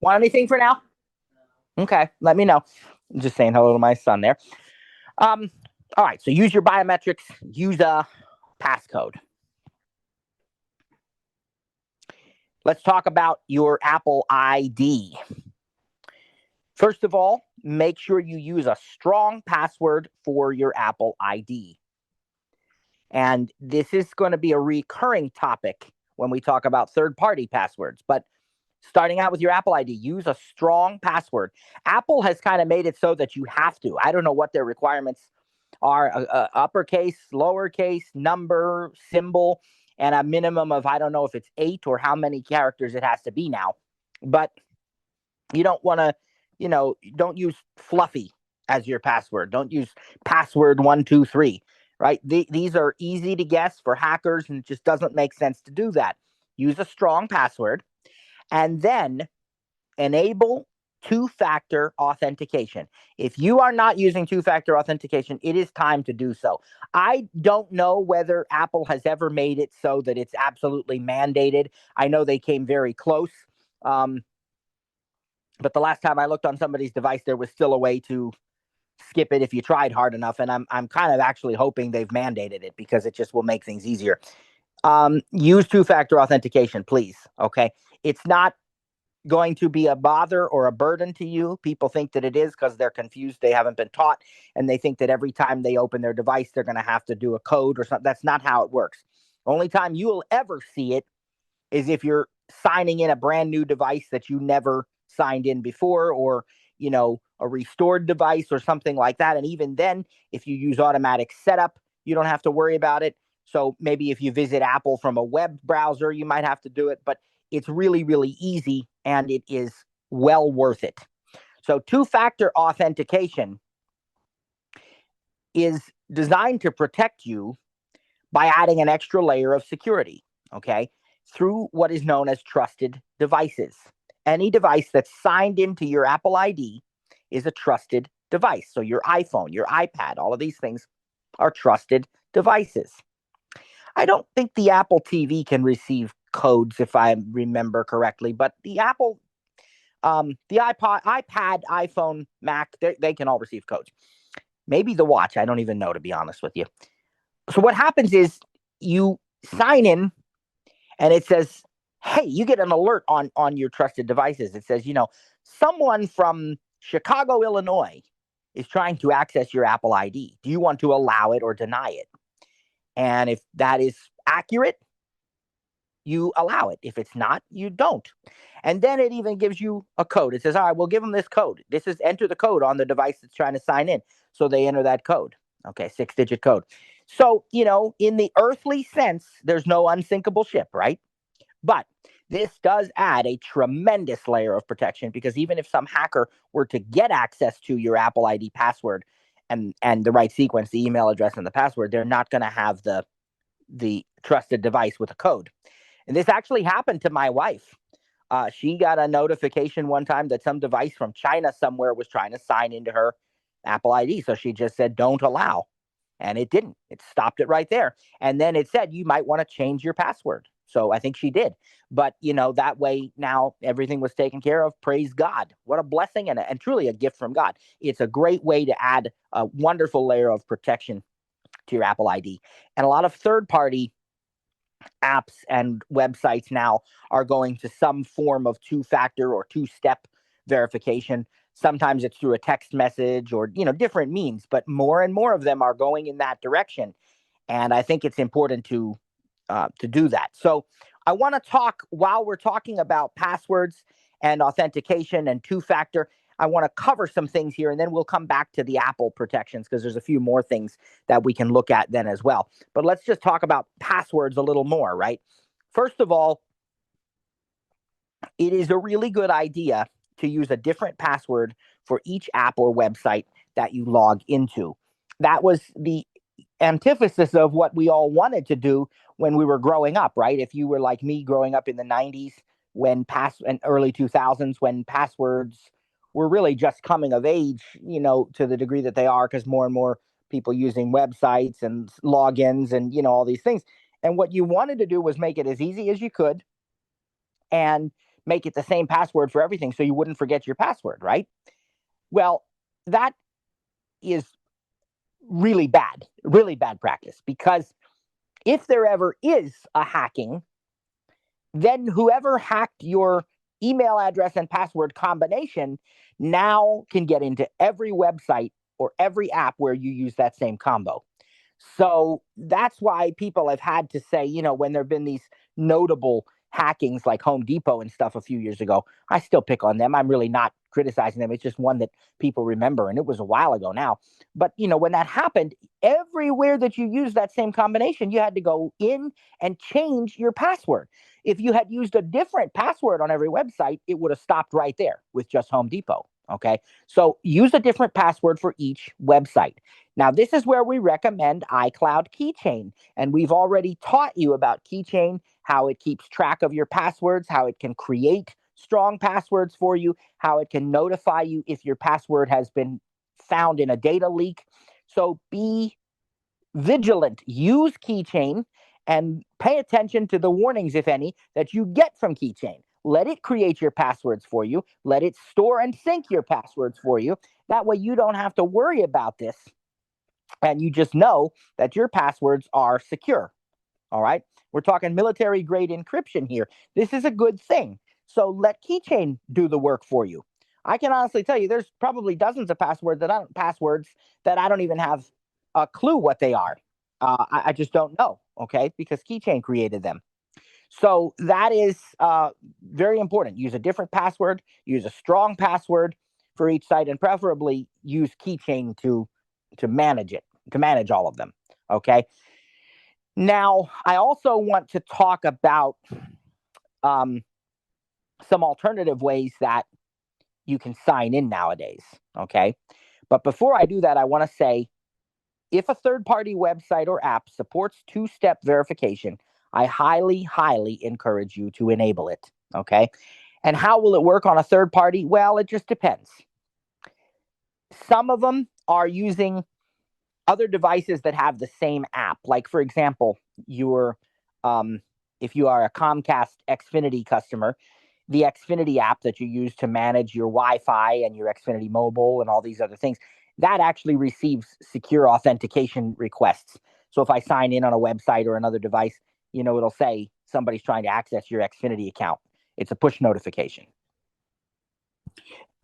Want anything for now? Okay, let me know. I'm just saying hello to my son there. All right, so use your biometrics, use a passcode. Let's talk about your Apple ID. First of all, make sure you use a strong password for your Apple ID. And this is going to be a recurring topic when we talk about third-party passwords. But starting out with your Apple ID, use a strong password. Apple has kind of made it so that you have to. I don't know what their requirements are, uppercase, lowercase, number, symbol, and a minimum of, I don't know if it's 8 or how many characters it has to be now. But you don't want to, don't use fluffy as your password. Don't use password 123, right? These are easy to guess for hackers, and it just doesn't make sense to do that. Use a strong password, and then enable two-factor authentication. If you are not using two-factor authentication, it is time to do so. I don't know whether Apple has ever made it so that it's absolutely mandated. I know they came very close. But the last time I looked on somebody's device, there was still a way to skip it if you tried hard enough. And I'm kind of actually hoping they've mandated it because it just will make things easier. Use two-factor authentication, please. Okay. It's not going to be a bother or a burden to you. People think that it is because they're confused. They haven't been taught, and they think that every time they open their device, they're going to have to do a code or something. That's not how it works. Only time you will ever see it is if you're signing in a brand new device that you never signed in before, or, a restored device or something like that. And even then, if you use automatic setup, you don't have to worry about it. So maybe if you visit Apple from a web browser, you might have to do it, but it's really, really easy and it is well worth it. So two-factor authentication is designed to protect you by adding an extra layer of security, okay, through what is known as trusted devices. Any device that's signed into your Apple ID is a trusted device. So your iPhone, your iPad, all of these things are trusted devices. I don't think the Apple TV can receive codes, if I remember correctly, but the Apple, the iPad, iPhone, Mac, they can all receive codes. Maybe the watch. I don't even know, to be honest with you. So what happens is you sign in and it says, hey, you get an alert on your trusted devices. It says, someone from Chicago, Illinois is trying to access your Apple ID. Do you want to allow it or deny it? And if that is accurate, you allow it. If it's not, you don't. And then it even gives you a code. It says, all right, we'll give them this code. This is enter the code on the device that's trying to sign in. So they enter that code. Okay, 6-digit code. So, in the earthly sense, there's no unsinkable ship, right? But this does add a tremendous layer of protection, because even if some hacker were to get access to your Apple ID password and the right sequence, the email address and the password, they're not going to have the trusted device with a code. And this actually happened to my wife. She got a notification one time that some device from China somewhere was trying to sign into her Apple ID. So she just said, don't allow. And it didn't. It stopped it right there. And then it said, you might want to change your password. So I think she did. But, that way now everything was taken care of. Praise God. What a blessing and truly a gift from God. It's a great way to add a wonderful layer of protection to your Apple ID. And a lot of third-party apps and websites now are going to some form of two-factor or two-step verification. Sometimes it's through a text message or, different means, but more and more of them are going in that direction. And I think it's important to do that. So I want to talk, while we're talking about passwords and authentication and two-factor, I want to cover some things here, and then we'll come back to the Apple protections, because there's a few more things that we can look at then as well. But let's just talk about passwords a little more, right? First of all, it is a really good idea to use a different password for each app or website that you log into. That was the antithesis of what we all wanted to do when we were growing up, right? If you were like me growing up in the 90s and early 2000s, when passwords were really just coming of age, to the degree that they are, because more and more people using websites and logins and, all these things. And what you wanted to do was make it as easy as you could and make it the same password for everything so you wouldn't forget your password, right? Well, that is really bad practice, because if there ever is a hacking, then whoever hacked your email address and password combination now can get into every website or every app where you use that same combo. So that's why people have had to say, when there have been these notable hackings like Home Depot and stuff a few years ago, I still pick on them. I'm really not criticizing them. It's just one that people remember, and it was a while ago now. But, when that happened, everywhere that you use that same combination, you had to go in and change your password. If you had used a different password on every website, it would have stopped right there with just Home Depot. Okay, so use a different password for each website. Now, this is where we recommend iCloud Keychain. And we've already taught you about Keychain, how it keeps track of your passwords, how it can create strong passwords for you, how it can notify you if your password has been found in a data leak. So be vigilant. Use Keychain and pay attention to the warnings, if any, that you get from Keychain. Let it create your passwords for you. Let it store and sync your passwords for you. That way you don't have to worry about this. And you just know that your passwords are secure. All right. We're talking military grade encryption here. This is a good thing. So let Keychain do the work for you. I can honestly tell you there's probably dozens of passwords that I don't even have a clue what they are. I just don't know. Okay. Because Keychain created them. So that is very important. Use a different password, use a strong password for each site, and preferably use Keychain to manage it, to manage all of them. Okay. Now, I also want to talk about some alternative ways that you can sign in nowadays, okay? But before I do that, I want to say, if a third-party website or app supports two-step verification, I highly, highly encourage you to enable it, okay? And how will it work on a third party? Well, it just depends. Some of them are using other devices that have the same app. Like, for example, if you are a Comcast Xfinity customer, the Xfinity app that you use to manage your Wi-Fi and your Xfinity Mobile and all these other things, that actually receives secure authentication requests. So if I sign in on a website or another device, it'll say somebody's trying to access your Xfinity account. It's a push notification.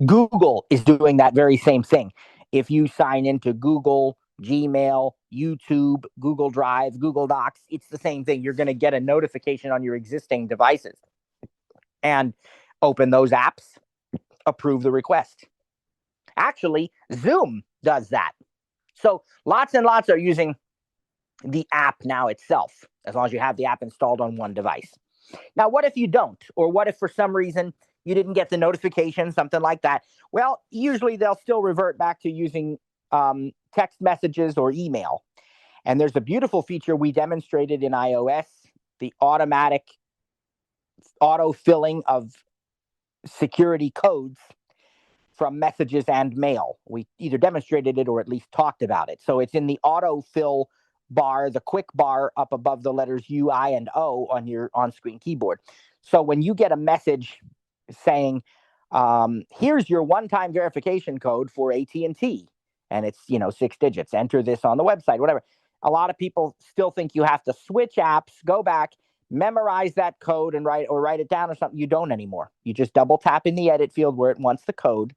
Google is doing that very same thing. If you sign into Google, Gmail, YouTube, Google Drive, Google Docs, it's the same thing. You're going to get a notification on your existing devices and open those apps, approve the request. Actually, Zoom does that. So lots and lots are using the app now itself, as long as you have the app installed on one device. Now, what if you don't? Or what if for some reason you didn't get the notification, something like that? Well, usually they'll still revert back to using text messages or email. And there's a beautiful feature we demonstrated in iOS, the automatic auto-filling of security codes from messages and mail. We either demonstrated it or at least talked about it. So it's in the auto-fill bar, the quick bar up above the letters U, I, and O on your on-screen keyboard. So when you get a message saying, here's your one-time verification code for AT&T, and it's 6 digits, enter this on the website, whatever. A lot of people still think you have to switch apps, go back, memorize that code and write it down or something. You don't anymore. You just double tap in the edit field where it wants the code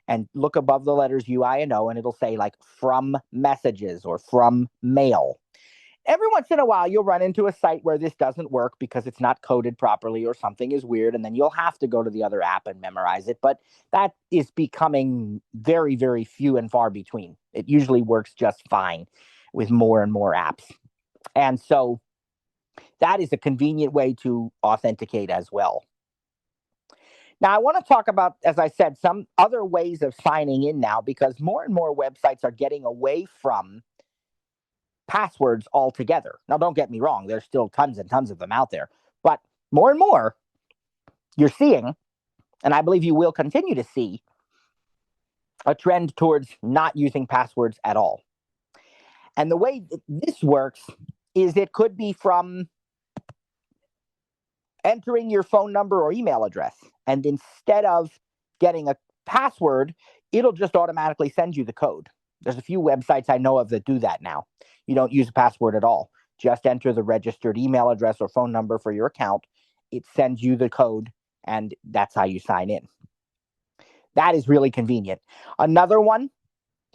and look above the letters U, I, and O, and it'll say like from messages or from mail. Every once in a while, you'll run into a site where this doesn't work because it's not coded properly or something is weird, and then you'll have to go to the other app and memorize it. But that is becoming very, very few and far between. It usually works just fine with more and more apps. And so that is a convenient way to authenticate as well. Now, I want to talk about, as I said, some other ways of signing in now, because more and more websites are getting away from passwords altogether. Now, don't get me wrong, there's still tons and tons of them out there, but more and more you're seeing, and I believe you will continue to see, a trend towards not using passwords at all. And the way this works is it could be from entering your phone number or email address, and instead of getting a password, it'll just automatically send you the code. There's a few websites I know of that do that now. You don't use a password at all. Just enter the registered email address or phone number for your account. It sends you the code, and that's how you sign in. That is really convenient. Another one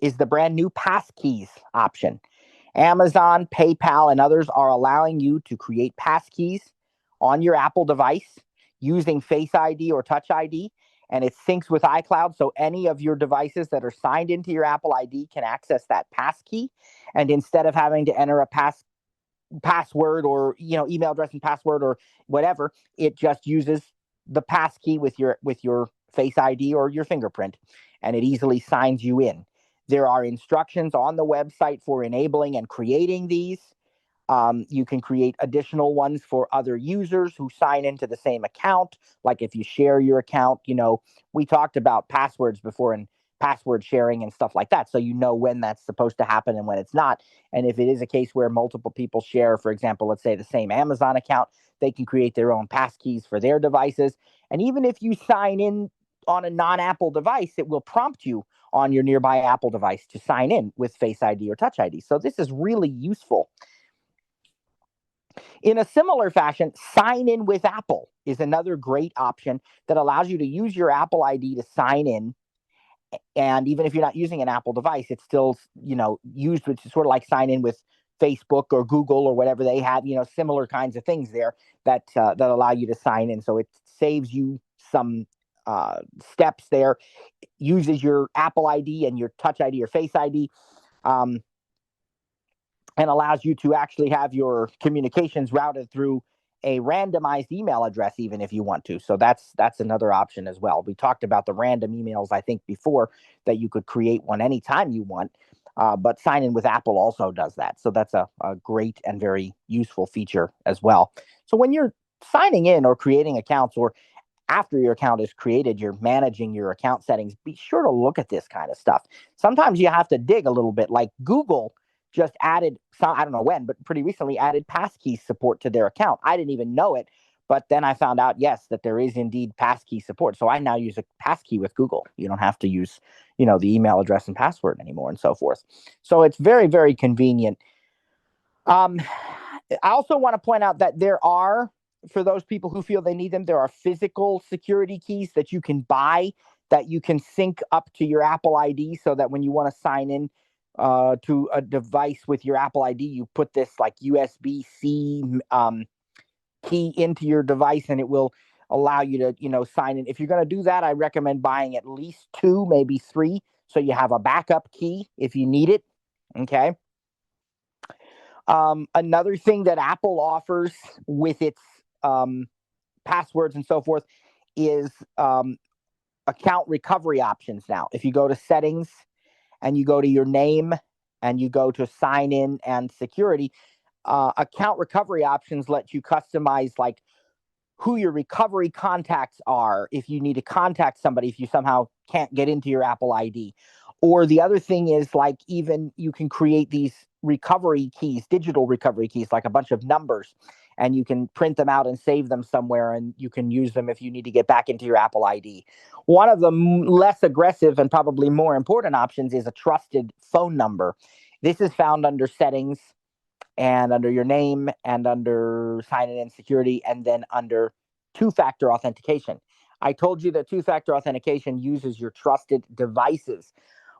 is the brand new passkeys option. Amazon, PayPal, and others are allowing you to create passkeys on your Apple device using Face ID or Touch ID, and it syncs with iCloud, so any of your devices that are signed into your Apple ID can access that passkey. And instead of having to enter a password or email address and password or whatever, it just uses the passkey with your Face ID or your fingerprint, and it easily signs you in. There are instructions on the website for enabling and creating these. You can create additional ones for other users who sign into the same account. Like if you share your account, we talked about passwords before and password sharing and stuff like that. So when that's supposed to happen and when it's not. And if it is a case where multiple people share, for example, let's say the same Amazon account, they can create their own passkeys for their devices. And even if you sign in on a non-Apple device, it will prompt you on your nearby Apple device to sign in with Face ID or Touch ID. So this is really useful. In a similar fashion, sign in with Apple is another great option that allows you to use your Apple ID to sign in. And even if you're not using an Apple device, it's still, used, which is sort of like sign in with Facebook or Google or whatever they have, similar kinds of things there that allow you to sign in. So it saves you some steps there. It uses your Apple ID and your Touch ID or Face ID. and allows you to actually have your communications routed through a randomized email address, even if you want to. So that's another option as well. We talked about the random emails, I think, before, that you could create one anytime you want. But Sign In with Apple also does that. So that's a great and very useful feature as well. So when you're signing in or creating accounts, or after your account is created, you're managing your account settings, be sure to look at this kind of stuff. Sometimes you have to dig a little bit, like Google just added, I don't know when, but pretty recently added passkey support to their account. I didn't even know it, but then I found out, yes, that there is indeed passkey support. So I now use a passkey with Google. You don't have to use, the email address and password anymore, and so forth. So it's very, very convenient. I also want to point out that there are, for those people who feel they need them, there are physical security keys that you can buy, that you can sync up to your Apple ID, so that when you want to sign in to a device with your Apple ID, you put this like USB-C key into your device, and it will allow you to, sign in. If you're going to do that, I recommend buying at least 2, maybe 3, so you have a backup key if you need it. Okay. Another thing that Apple offers with its passwords and so forth is account recovery options now. If you go to settings and you go to your name and you go to sign in and security, account recovery options let you customize like who your recovery contacts are if you need to contact somebody, if you somehow can't get into your Apple ID. Or the other thing is, like, even you can create these recovery keys, digital recovery keys, like a bunch of numbers, and you can print them out and save them somewhere, and you can use them if you need to get back into your Apple ID. One of the less aggressive and probably more important options is a trusted phone number. This is found under settings and under your name and under sign in and security, and then under two-factor authentication. I told you that two-factor authentication uses your trusted devices.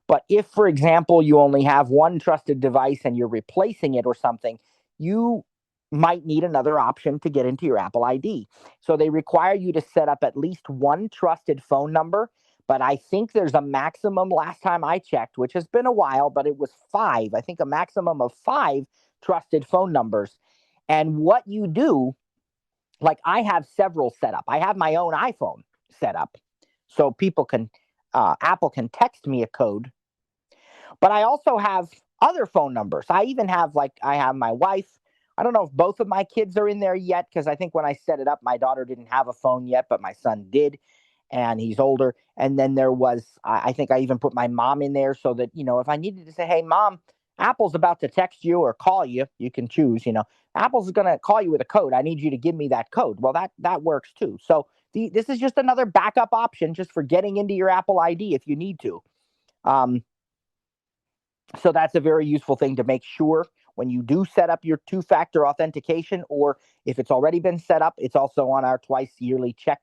But if, for example, you only have one trusted device and you're replacing it or something, you might need another option to get into your Apple ID. So they require you to set up at least one trusted phone number. But I think there's a maximum, last time I checked, which has been a while, but it was 5. I think a maximum of 5 trusted phone numbers. And what you do, like, I have several set up. I have my own iPhone set up so people can, Apple can text me a code. But I also have other phone numbers. I even have, like, I have my wife. I don't know if both of my kids are in there yet, because I think when I set it up, my daughter didn't have a phone yet, but my son did, and he's older. And then there was, I think I even put my mom in there, so that, if I needed to say, hey, Mom, Apple's about to text you or call you, you can choose, Apple's going to call you with a code. I need you to give me that code. Well, that works too. So this is just another backup option just for getting into your Apple ID if you need to. So that's a very useful thing to make sure when you do set up your two-factor authentication, or if it's already been set up, it's also on our twice yearly tech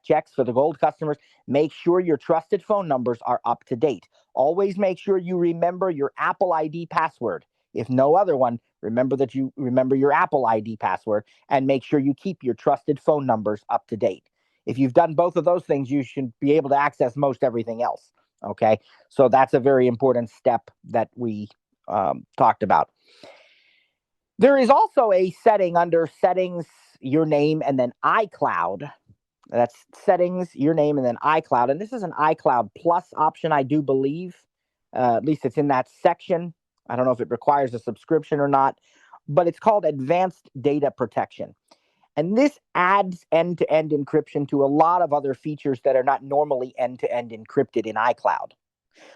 checks for the gold customers. Make sure your trusted phone numbers are up to date. Always make sure you remember your Apple ID password. If no other one, remember that you remember your Apple ID password, and make sure you keep your trusted phone numbers up to date. If you've done both of those things, you should be able to access most everything else. Okay, so that's a very important step that we talked about. There is also a setting under settings, your name, and then iCloud. That's settings, your name, and then iCloud. And this is an iCloud Plus option, I do believe. At least it's in that section. I don't know if it requires a subscription or not, but it's called Advanced Data Protection. And this adds end-to-end encryption to a lot of other features that are not normally end-to-end encrypted in iCloud.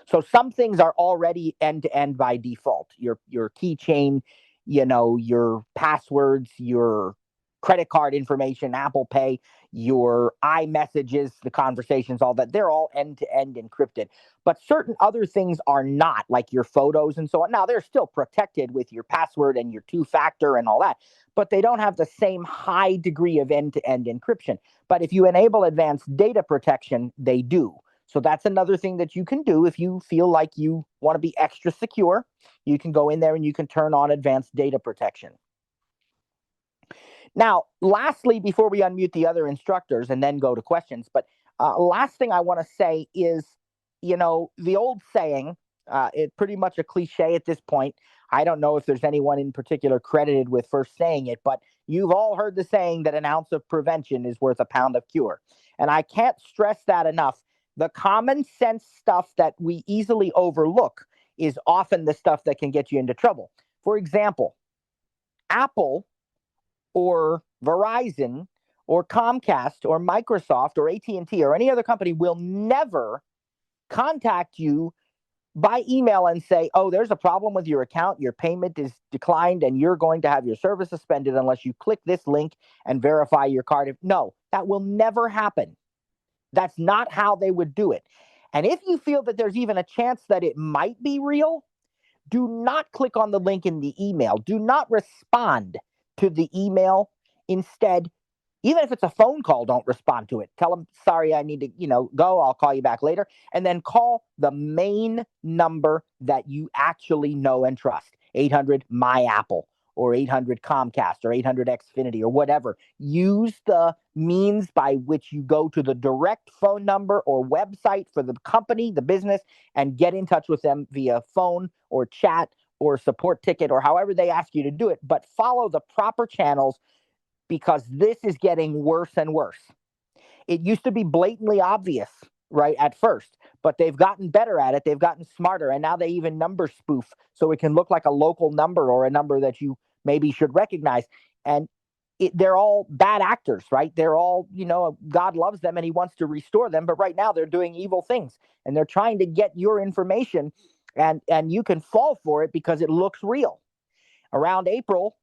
So some things are already end-to-end by default. Your keychain, your passwords, your credit card information, Apple Pay, your iMessages, the conversations, all that, they're all end-to-end encrypted. But certain other things are not, like your photos and so on. Now, they're still protected with your password and your two-factor and all that, but they don't have the same high degree of end-to-end encryption. But if you enable advanced data protection, they do. So that's another thing that you can do if you feel like you want to be extra secure. You can go in there and you can turn on advanced data protection. Now, lastly, before we unmute the other instructors and then go to questions, but last thing I want to say is, the old saying, it's pretty much a cliche at this point. I don't know if there's anyone in particular credited with first saying it, but you've all heard the saying that an ounce of prevention is worth a pound of cure. And I can't stress that enough. The common sense stuff that we easily overlook is often the stuff that can get you into trouble. For example, Apple or Verizon or Comcast or Microsoft or AT&T or any other company will never contact you by email and say, oh, there's a problem with your account, your payment is declined, and you're going to have your service suspended unless you click this link and verify your card. No, that will never happen. That's not how they would do it. And if you feel that there's even a chance that it might be real, do not click on the link in the email. Do not respond to the email. Instead, even if it's a phone call, don't respond to it. Tell them, sorry, I need to, go. I'll call you back later. And then call the main number that you actually know and trust. 800 My Apple or 800 Comcast or 800 Xfinity or whatever. Use the means by which you go to the direct phone number or website for the company, the business, and get in touch with them via phone or chat or support ticket or however they ask you to do it. But follow the proper channels, because this is getting worse and worse. It used to be blatantly obvious, right, at first, but they've gotten better at it. They've gotten smarter, and now they even number spoof so it can look like a local number or a number that you maybe should recognize. And they're all bad actors, right? They're all, God loves them and he wants to restore them, but right now they're doing evil things, and they're trying to get your information, and you can fall for it because it looks real. Around April,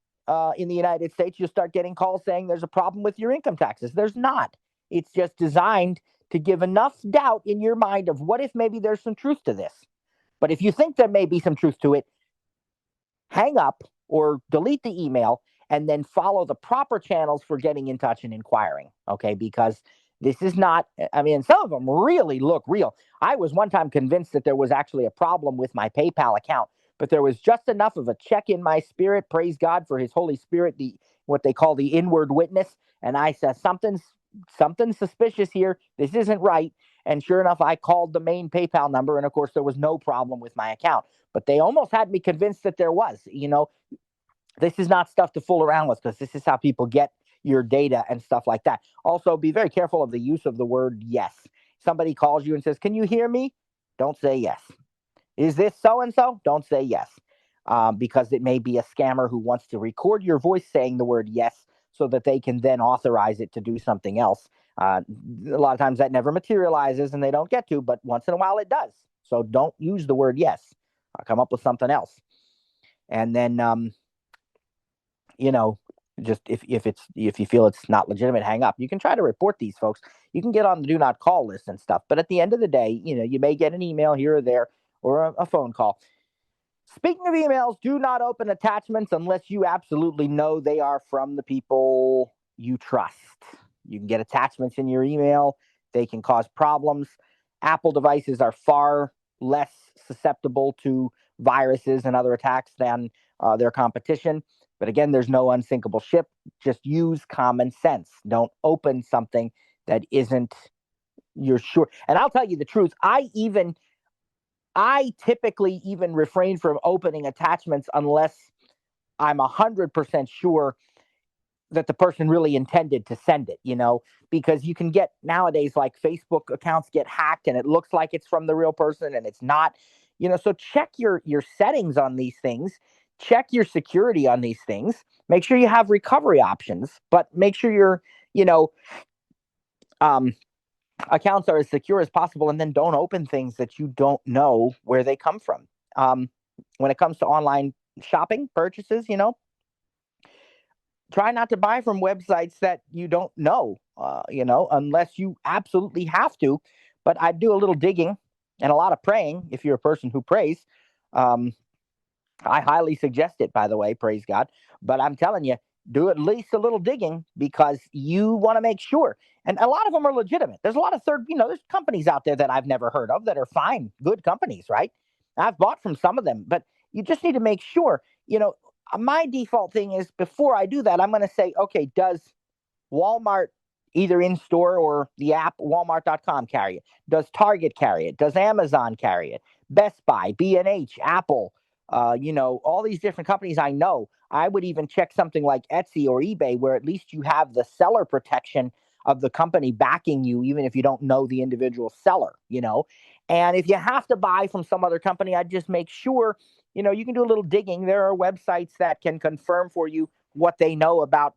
in the United States, you'll start getting calls saying there's a problem with your income taxes. There's not. It's just designed to give enough doubt in your mind of what if maybe there's some truth to this. But if you think there may be some truth to it, hang up or delete the email and then follow the proper channels for getting in touch and inquiring, okay? Because this is not, some of them really look real. I was one time convinced that there was actually a problem with my PayPal account, but there was just enough of a check in my spirit, praise God for his Holy Spirit, what they call the inward witness. And I said, something's suspicious here. This isn't right. And sure enough, I called the main PayPal number, and of course, there was no problem with my account. But they almost had me convinced that there was. This is not stuff to fool around with, because this is how people get your data and stuff like that. Also, be very careful of the use of the word yes. Somebody calls you and says, can you hear me? Don't say yes. Is this so-and-so? Don't say yes, because it may be a scammer who wants to record your voice saying the word yes so that they can then authorize it to do something else. A lot of times that never materializes and they don't get to, but once in a while it does. So don't use the word yes. Come up with something else. And then, just if you feel it's not legitimate, hang up. You can try to report these folks. You can get on the do not call list and stuff. But at the end of the day, you may get an email here or there or a phone call. Speaking of emails, do not open attachments unless you absolutely know they are from the people you trust. You can get attachments in your email. They can cause problems. Apple devices are far less susceptible to viruses and other attacks than their competition. But again, there's no unsinkable ship. Just use common sense. Don't open something that isn't you're sure. And I'll tell you the truth. I typically even refrain from opening attachments unless I'm 100% sure that the person really intended to send it, because you can get nowadays, like, Facebook accounts get hacked and it looks like it's from the real person and it's not, so check your settings on these things, check your security on these things, make sure you have recovery options, but make sure your, accounts are as secure as possible, and then don't open things that you don't know where they come from. When it comes to online shopping purchases, try not to buy from websites that you don't know, unless you absolutely have to. But I do a little digging and a lot of praying. If you're a person who prays, I highly suggest it, by the way, praise God. But I'm telling you, do at least a little digging, because you want to make sure. And a lot of them are legitimate. There's a lot of there's companies out there that I've never heard of that are fine, good companies, right? I've bought from some of them, but you just need to make sure. My default thing is, before I do that, I'm going to say, okay, does Walmart, either in store or the app, walmart.com, carry it? Does Target carry it? Does Amazon carry it? Best Buy, B&H, Apple, all these different companies I know. I would even check something like Etsy or eBay, where at least you have the seller protection of the company backing you, even if you don't know the individual seller, And if you have to buy from some other company, I'd just make sure, you can do a little digging. There are websites that can confirm for you what they know about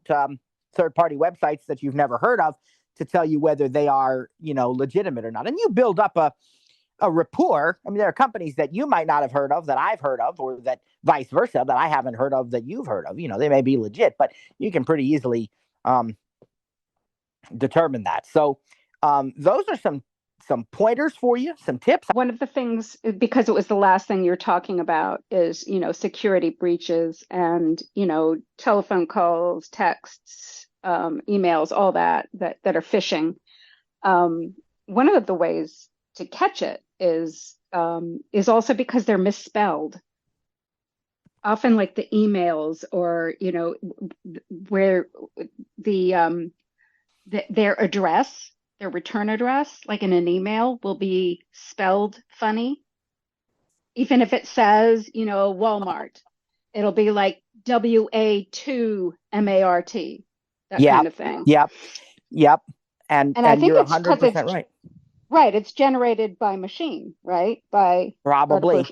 third-party websites that you've never heard of to tell you whether they are, legitimate or not. And you build up a rapport. I mean, there are companies that you might not have heard of that I've heard of, or that vice versa that I haven't heard of that you've heard of. They may be legit, but you can pretty easily determine that. So those are some pointers for you, some tips. One of the things, because it was the last thing you're talking about, is, security breaches and, telephone calls, texts, emails, all that are phishing. One of the ways to catch it is also because they're misspelled. Often, like the emails, or where their address, their return address, like in an email, will be spelled funny. Even if it says, Walmart, it'll be like WA2MART, that kind of thing. Yep. And I think you're it's 100% right. Right. It's generated by machine, right? By probably.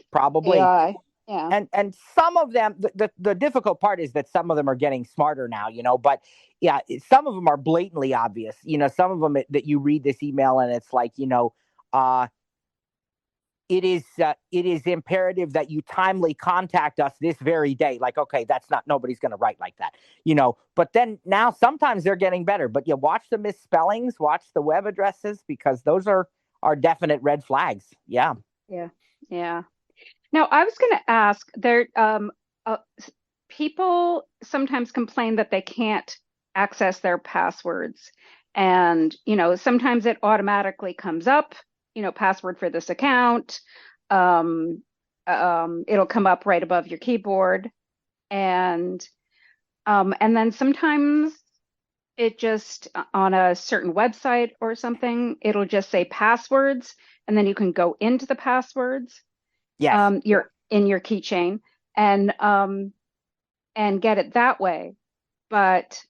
AI. Yeah. And some of them, the difficult part is that some of them are getting smarter now, but yeah, some of them are blatantly obvious. Some of them that you read this email and it's like, it is imperative that you timely contact us this very day. Like, okay, nobody's going to write like that, but then now sometimes they're getting better, but you watch the misspellings, watch the web addresses, because those are definite red flags. Yeah. Yeah. Yeah. Now, I was going to ask, people sometimes complain that they can't access their passwords. And, sometimes it automatically comes up, password for this account. It'll come up right above your keyboard. And then sometimes it just, on a certain website or something, it'll just say passwords, and then you can go into the passwords. Yes. You're in your keychain and get it that way. But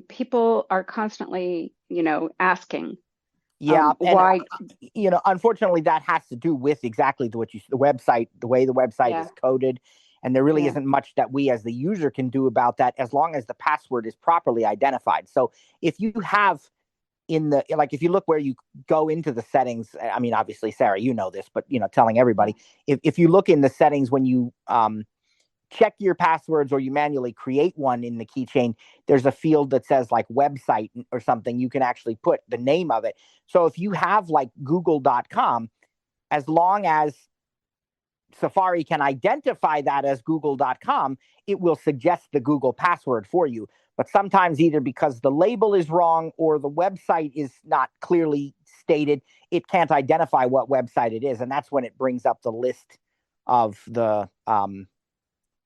people are constantly, asking. Yeah. Why? Unfortunately, that has to do with exactly the website, the way the website is coded. And there really isn't much that we as the user can do about that, as long as the password is properly identified. So if you have if you look where you go into the settings, I mean, obviously, Sarah, you know this, but, telling everybody, if you look in the settings, when you check your passwords or you manually create one in the keychain, there's a field that says like website or something. You can actually put the name of it. So if you have like google.com, as long as Safari can identify that as google.com, it will suggest the Google password for you. But sometimes, either because the label is wrong or the website is not clearly stated, it can't identify what website it is. And that's when it brings up the list of the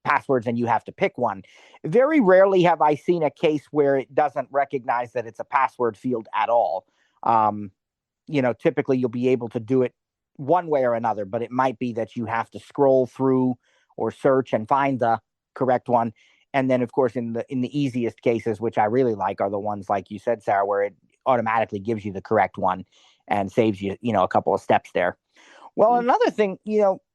passwords and you have to pick one. Very rarely have I seen a case where it doesn't recognize that it's a password field at all. Typically you'll be able to do it one way or another, but it might be that you have to scroll through or search and find the correct one. And then, of course, in the easiest cases, which I really like, are the ones like you said, Sarah, where it automatically gives you the correct one and saves you, a couple of steps there. Well, another thing,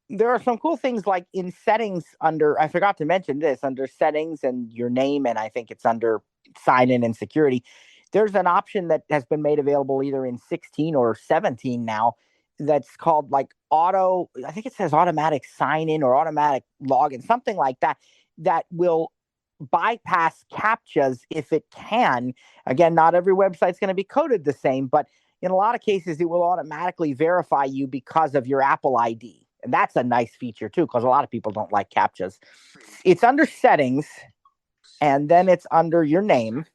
there are some cool things like in settings I forgot to mention this, under settings and your name, and I think it's under sign in and security. There's an option that has been made available either in 16 or 17 now that's called like I think it says automatic sign in or automatic login, something like that, that will bypass CAPTCHAs if it can. Again, not every website's going to be coded the same, but in a lot of cases, it will automatically verify you because of your Apple ID. And that's a nice feature too, because a lot of people don't like CAPTCHAs. It's under settings, and then it's under your name.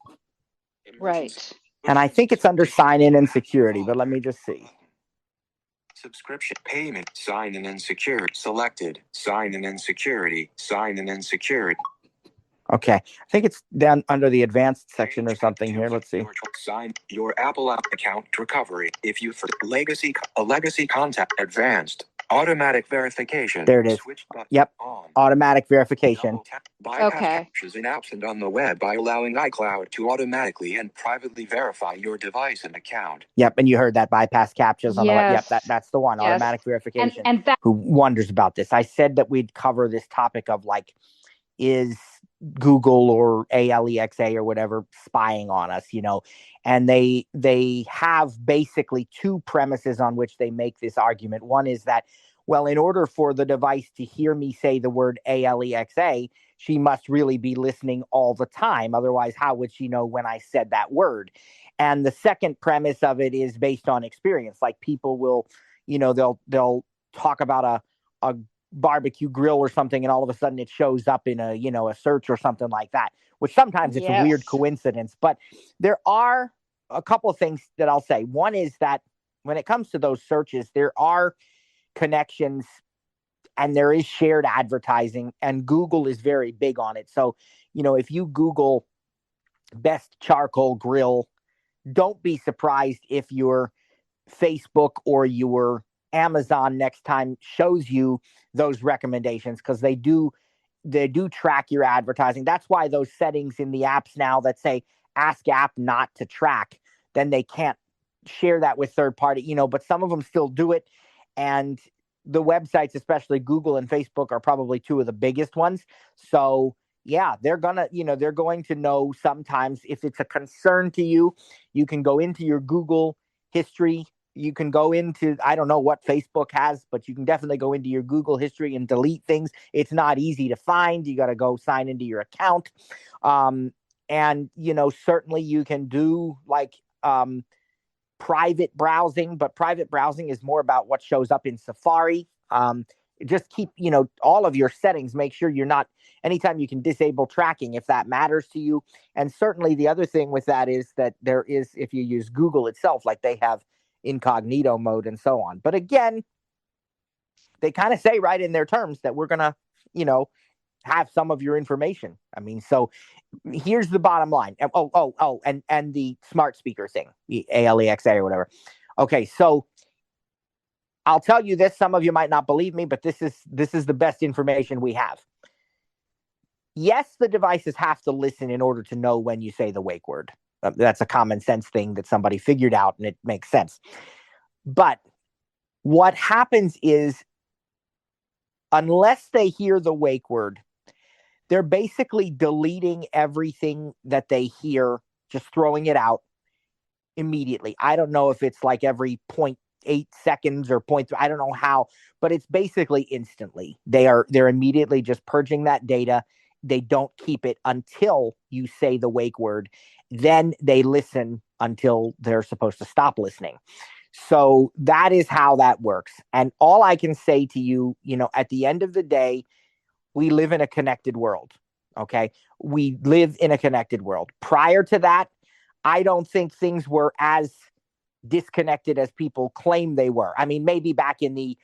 Right. And I think it's under sign in and security, but let me just see. Subscription payment, sign in and security selected, sign in and security, sign in and security. Okay, I think it's down under the advanced section or something here. Let's see. Sign your Apple account recovery. If you for legacy contact advanced Automatic verification. There it is. Switch button Yep. on. Automatic verification. Bypass Okay. captchas in apps and on the web by allowing iCloud to automatically and privately verify your device and account. Yep, and you heard that, bypass captchas on the web. Yep, Yes. that's the one. Yes. Automatic verification. And that Who wonders about this? I said that we'd cover this topic of like, is Google or Alexa or whatever spying on us, you know? And they have basically two premises on which they make this argument. One is that, well, in order for the device to hear me say the word Alexa, she must really be listening all the time. Otherwise, how would she know when I said that word? And the second premise of it is based on experience. Like people will, you know, they'll talk about a barbecue grill or something, and all of a sudden it shows up in a, you know, a search or something like that, which sometimes it's a weird Yes. coincidence. But there are a couple of things that I'll say. One is that when it comes to those searches, there are connections and there is shared advertising, and Google is very big on it. So, you know, if you Google best charcoal grill, don't be surprised if your Facebook or your Amazon next time shows you those recommendations, because they do track your advertising. That's why those settings in the apps now that say ask app not to track, then they can't share that with third party, you know, but some of them still do it. And the websites, especially Google and Facebook, are probably two of the biggest ones. So yeah, they're going to know sometimes if it's a concern to you. You can go into your Google history. You can go into, I don't know what Facebook has, but you can definitely go into your Google history and delete things. It's not easy to find. You got to go sign into your account. And, you know, certainly you can do like private browsing, but private browsing is more about what shows up in Safari. Just keep, you know, all of your settings. Make sure you're not, anytime you can disable tracking if that matters to you. And certainly the other thing with that is that there is, if you use Google itself, like they have incognito mode and so on. But again, they kind of say right in their terms that we're going to, you know, have some of your information. I mean, so here's the bottom line. And the smart speaker thing, the Alexa or whatever. Okay, so I'll tell you this, some of you might not believe me, but this is the best information we have. Yes, the devices have to listen in order to know when you say the wake word. That's a common sense thing that somebody figured out, and it makes sense. But what happens is, unless they hear the wake word, they're basically deleting everything that they hear, just throwing it out immediately. I don't know if it's like every 0.8 seconds or 0.3, I don't know how, but it's basically instantly. They're immediately just purging that data. They don't keep it until you say the wake word. Then they listen until they're supposed to stop listening. So that is how that works. And all I can say to you, you know, at the end of the day, we live in a connected world. Okay. We live in a connected world. Prior to that, I don't think things were as disconnected as people claim they were. I mean, maybe back in the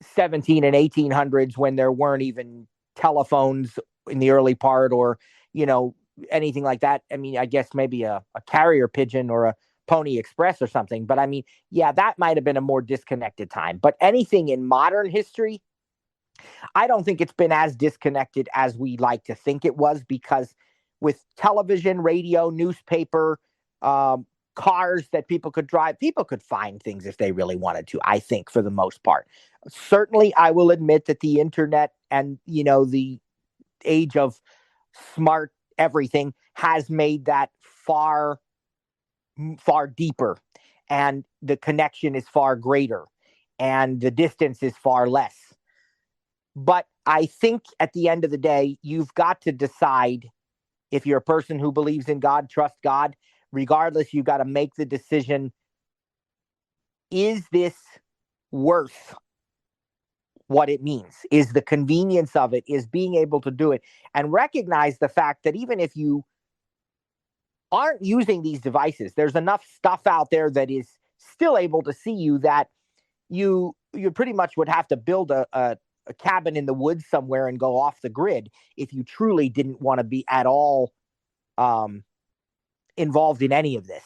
17 and 1800s when there weren't even telephones in the early part, or, you know, anything like that. I mean, I guess maybe a carrier pigeon or a Pony Express or something. But I mean, yeah, that might have been a more disconnected time. But anything in modern history, I don't think it's been as disconnected as we like to think it was, because with television, radio, newspaper, cars that people could drive, people could find things if they really wanted to, I think, for the most part. Certainly, I will admit that the internet and, you know, the age of smart everything has made that far, far deeper, and the connection is far greater, and the distance is far less. But I think at the end of the day, you've got to decide, if you're a person who believes in God, trust God, regardless, you've got to make the decision, is this worth what it means? Is the convenience of it, is being able to do it, and recognize the fact that even if you aren't using these devices, there's enough stuff out there that is still able to see you, that you pretty much would have to build a cabin in the woods somewhere and go off the grid if you truly didn't want to be at all involved in any of this,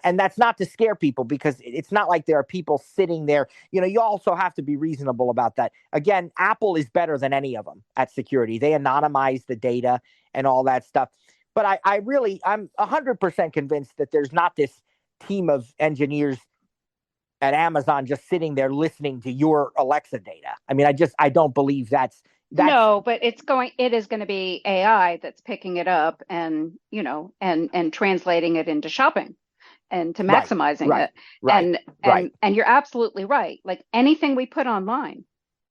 and that's not to scare people, because it's not like there are people sitting there. You also have to be reasonable about that. Again, Apple is better than any of them at security. They anonymize the data and all that stuff. But I'm 100% convinced that there's not this team of engineers at Amazon just sitting there listening to your Alexa data. I mean, I don't believe that's no, but it is going to be AI that's picking it up and, and translating it into shopping and to maximizing it. And you're absolutely right. Like anything we put online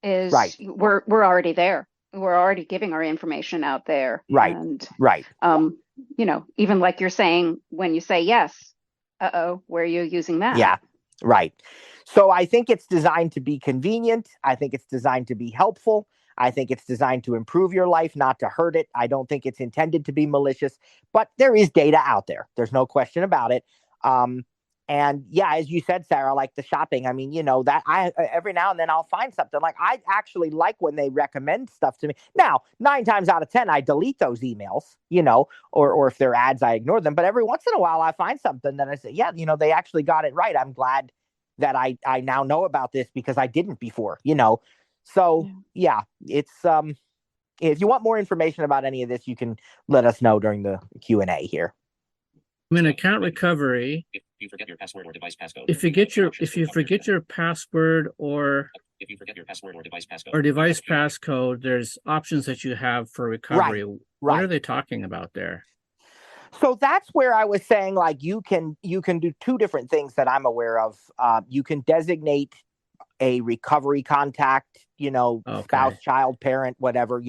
is we're already there. We're already giving our information out there. And even like you're saying, when you say yes, where are you using that? Yeah. Right. So I think it's designed to be convenient. I think it's designed to be helpful. I think it's designed to improve your life, not to hurt it. I don't think it's intended to be malicious, but there is data out there. There's no question about it. And yeah, as you said, Sarah, like the shopping, I mean, that every now and then I'll find something. Like I actually like when they recommend stuff to me. Now, 9 times out of 10, I delete those emails, or if they're ads, I ignore them. But every once in a while I find something that I say, yeah, they actually got it right. I'm glad that I now know about this because I didn't before, So yeah, it's if you want more information about any of this, you can let us know during the Q&A here. I'm in account recovery. If you forget your password or device passcode. If you forget your password or device passcode, there's options that you have for recovery. What are they talking about there? So that's where I was saying, like, you can do 2 different things that I'm aware of. You can designate a recovery contact, spouse, child, parent, whatever,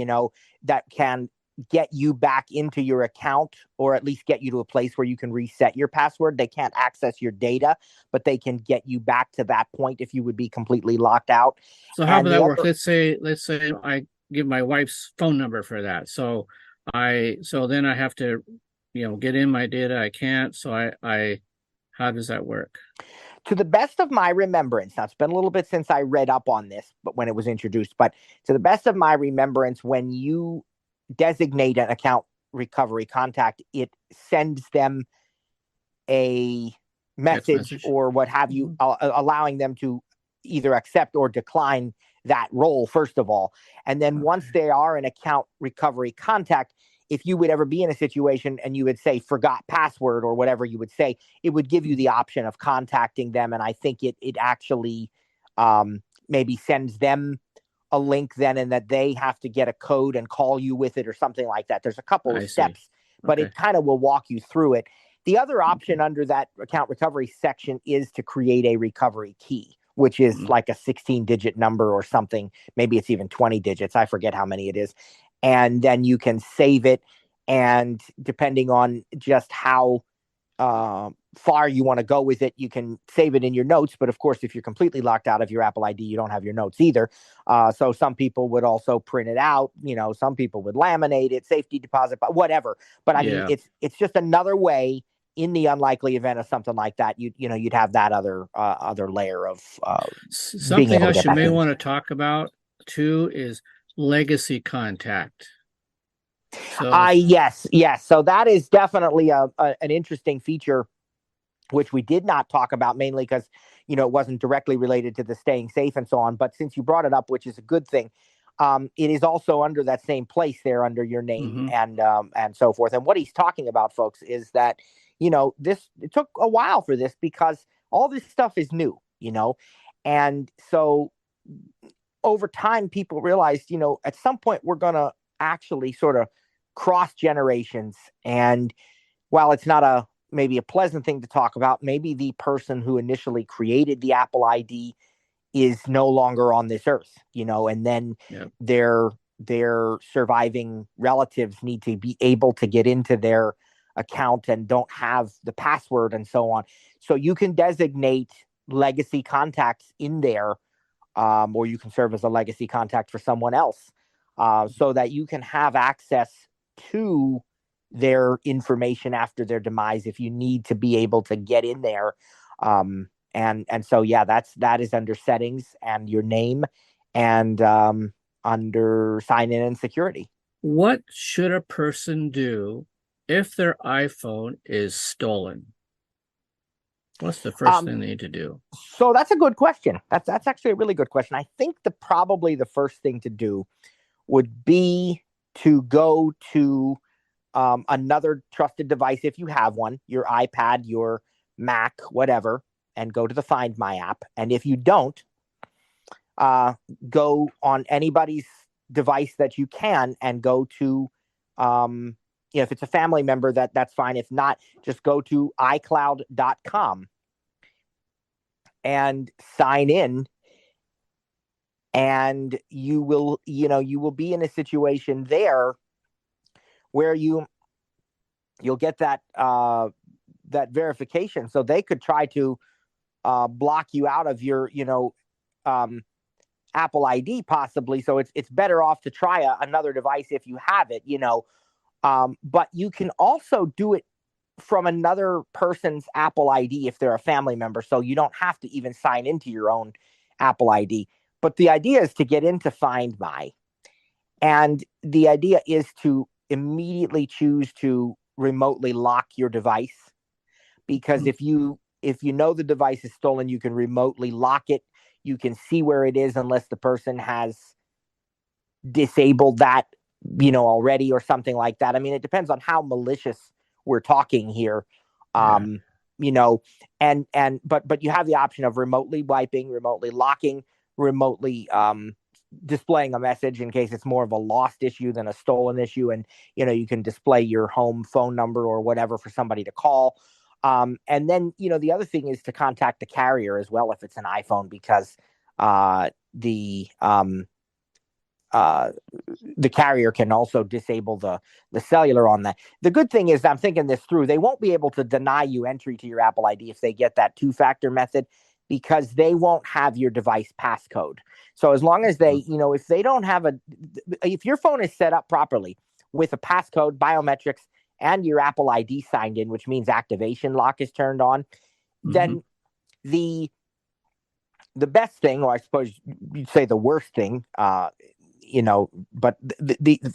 that can get you back into your account, or at least get you to a place where you can reset your password. They can't access your data, but they can get you back to that point if you would be completely locked out. So how would that work? Let's say I give my wife's phone number for that. So then I have to, get in my data. I can't. So how does that work? To the best of my remembrance, now it's been a little bit since I read up on this, but when it was introduced, but to the best of my remembrance, when you designate an account recovery contact, it sends them a message or what have you, allowing them to either accept or decline that role, first of all. And then once they are an account recovery contact, if you would ever be in a situation and you would say forgot password or whatever you would say, it would give you the option of contacting them. And I think it actually maybe sends them a link then, and that they have to get a code and call you with it or something like that. There's a couple of steps, but it kind of will walk you through it. The other option under that account recovery section is to create a recovery key, which is like a 16-digit number or something. Maybe it's even 20 digits. I forget how many it is. And then you can save it. And depending on just how far you want to go with it, you can save it in your notes. But of course, if you're completely locked out of your Apple ID, you don't have your notes either. So some people would also print it out. Some people would laminate it, safety deposit, but whatever. But I mean, it's just another way. In the unlikely event of something like that, you'd have that other layer of something else you may want to talk about too is legacy contact. Yes. So that is definitely an interesting feature, which we did not talk about, mainly because it wasn't directly related to the staying safe and so on. But since you brought it up, which is a good thing, it is also under that same place there, under your name and so forth. And what he's talking about, folks, is that it took a while for this because all this stuff is new, and so over time people realized, at some point we're going to actually sort of cross generations. And while it's not maybe a pleasant thing to talk about, maybe the person who initially created the Apple ID is no longer on this earth, and then their surviving relatives need to be able to get into their account and don't have the password and so on. So you can designate legacy contacts in there, or you can serve as a legacy contact for someone else, so that you can have access to their information after their demise if you need to be able to get in there. And so, that is under settings and your name, and under sign in and security. What should a person do if their iPhone is stolen, what's the first thing they need to do? So that's a good question. That's actually a really good question. I think probably the first thing to do would be to go to another trusted device if you have one, your iPad, your Mac, whatever, and go to the Find My app. And if you don't, go on anybody's device that you can and go to, if it's a family member, that's fine. If not, just go to iCloud.com and sign in, and you will be in a situation there where you'll get that verification. So they could try to block you out of your Apple ID possibly. So it's better off to try another device if you have it, but you can also do it from another person's Apple ID if they're a family member. So you don't have to even sign into your own Apple ID. But the idea is to get into Find My. And the idea is to immediately choose to remotely lock your device. Because if you know the device is stolen, you can remotely lock it. You can see where it is unless the person has disabled that, already or something like that. I mean, it depends on how malicious we're talking here. But you have the option of remotely wiping, remotely locking, remotely displaying a message in case it's more of a lost issue than a stolen issue. And, you can display your home phone number or whatever for somebody to call. And then, the other thing is to contact the carrier as well if it's an iPhone, because the carrier can also disable the cellular on that. The good thing is, I'm thinking this through, they won't be able to deny you entry to your Apple ID if they get that two-factor method, because they won't have your device passcode. So as long as they, if they don't have if your phone is set up properly with a passcode, biometrics, and your Apple ID signed in, which means activation lock is turned on, then the best thing, or I suppose you'd say the worst thing, but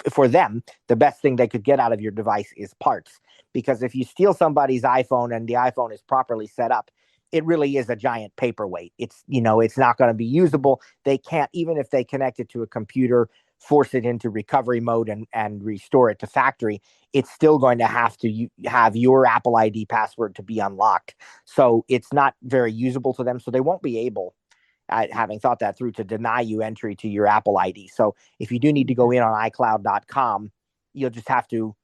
for them, the best thing they could get out of your device is parts. Because if you steal somebody's iPhone and the iPhone is properly set up, it really is a giant paperweight. It's not going to be usable. They can't, even if they connect it to a computer, force it into recovery mode and restore it to factory, it's still going to have your Apple ID password to be unlocked. So it's not very usable to them. So they won't be able, having thought that through, to deny you entry to your Apple ID. So if you do need to go in on iCloud.com, you'll just have to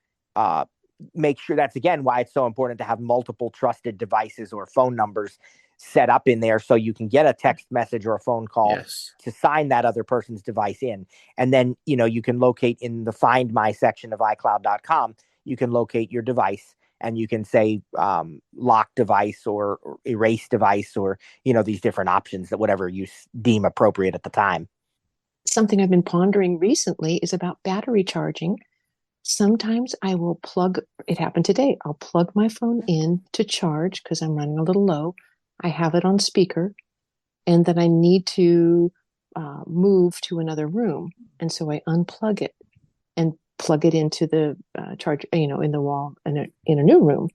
make sure. That's again why it's so important to have multiple trusted devices or phone numbers set up in there, so you can get a text message or a phone call to sign that other person's device in. And then, you can locate in the Find My section of iCloud.com, you can locate your device and you can say lock device or erase device, or, these different options, that whatever you deem appropriate at the time. Something I've been pondering recently is about battery charging. Sometimes I will it happened today, I'll plug my phone in to charge because I'm running a little low. I have it on speaker, and then I need to move to another room. And so I unplug it and plug it into the charge, in the wall in a new room.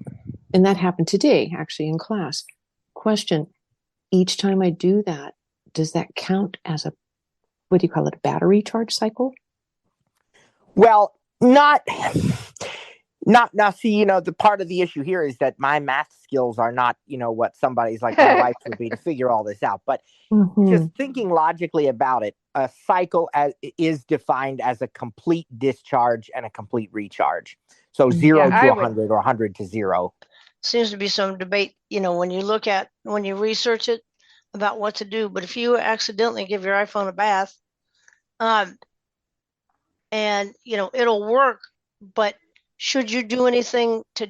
And that happened today, actually, in class. Question, each time I do that, does that count as a battery charge cycle? Well, not now. See, the part of the issue here is that my math skills are not, what somebody's like my wife would be to figure all this out. But just thinking logically about it, a cycle is defined as a complete discharge and a complete recharge. So 0 to 100 or 100 to 0. Seems to be some debate, when you research it about what to do. But if you accidentally give your iPhone a bath, and it'll work, but should you do anything to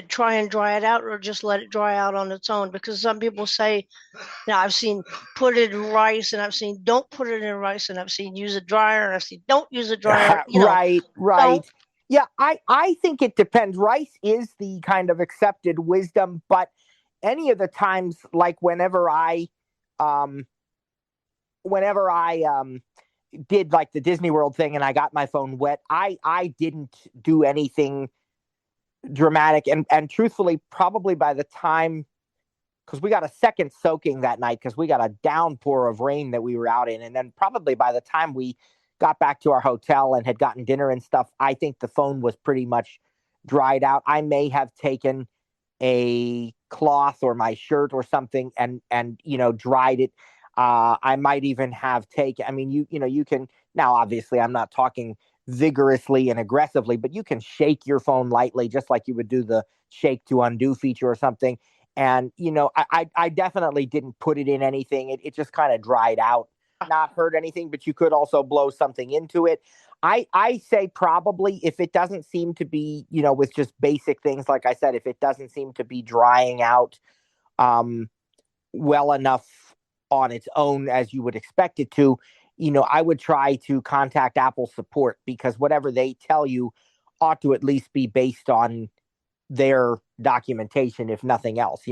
try and dry it out, or just let it dry out on its own? Because some people say, I've seen put it in rice, and I've seen don't put it in rice, and I've seen use a dryer, and I've seen don't use a dryer. Right. So, yeah, I think it depends. Rice is the kind of accepted wisdom, but any of the times, like whenever I did like the Disney World thing and I got my phone wet, I didn't do anything dramatic. And truthfully, probably by the time, because we got a second soaking that night because we got a downpour of rain that we were out in. And then probably by the time we got back to our hotel and had gotten dinner and stuff, I think the phone was pretty much dried out. I may have taken a cloth or my shirt or something and dried it. I might even have taken, I mean, you can, now obviously I'm not talking vigorously and aggressively, but you can shake your phone lightly, just like you would do the shake to undo feature or something. And, I definitely didn't put it in anything. It just kind of dried out, not hurt anything, but you could also blow something into it. I say probably if it doesn't seem to be, with just basic things, like I said, if it doesn't seem to be drying out well enough on its own as you would expect it to, I would try to contact Apple support, because whatever they tell you ought to at least be based on their documentation, if nothing else.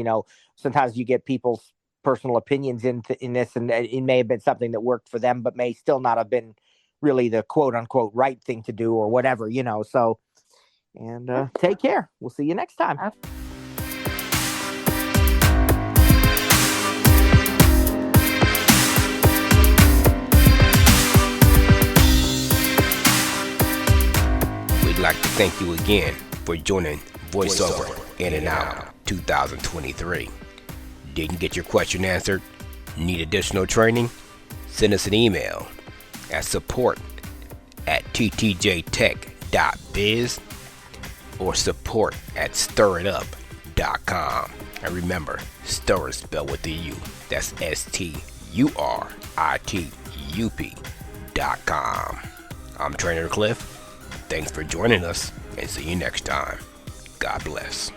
Sometimes you get people's personal opinions in this, and it may have been something that worked for them, but may still not have been really the quote unquote right thing to do or whatever, so, and take care. We'll see you next time. We'd like to thank you again for joining Voiceover In&Out 2023. Didn't get your question answered? Need additional training? Send us an email at support@ttjtech.biz or support@stiritup.com. And remember, stir is spelled with a U. That's STURITUP.com. I'm Trainer Cliff. Thanks for joining us, and see you next time. God bless.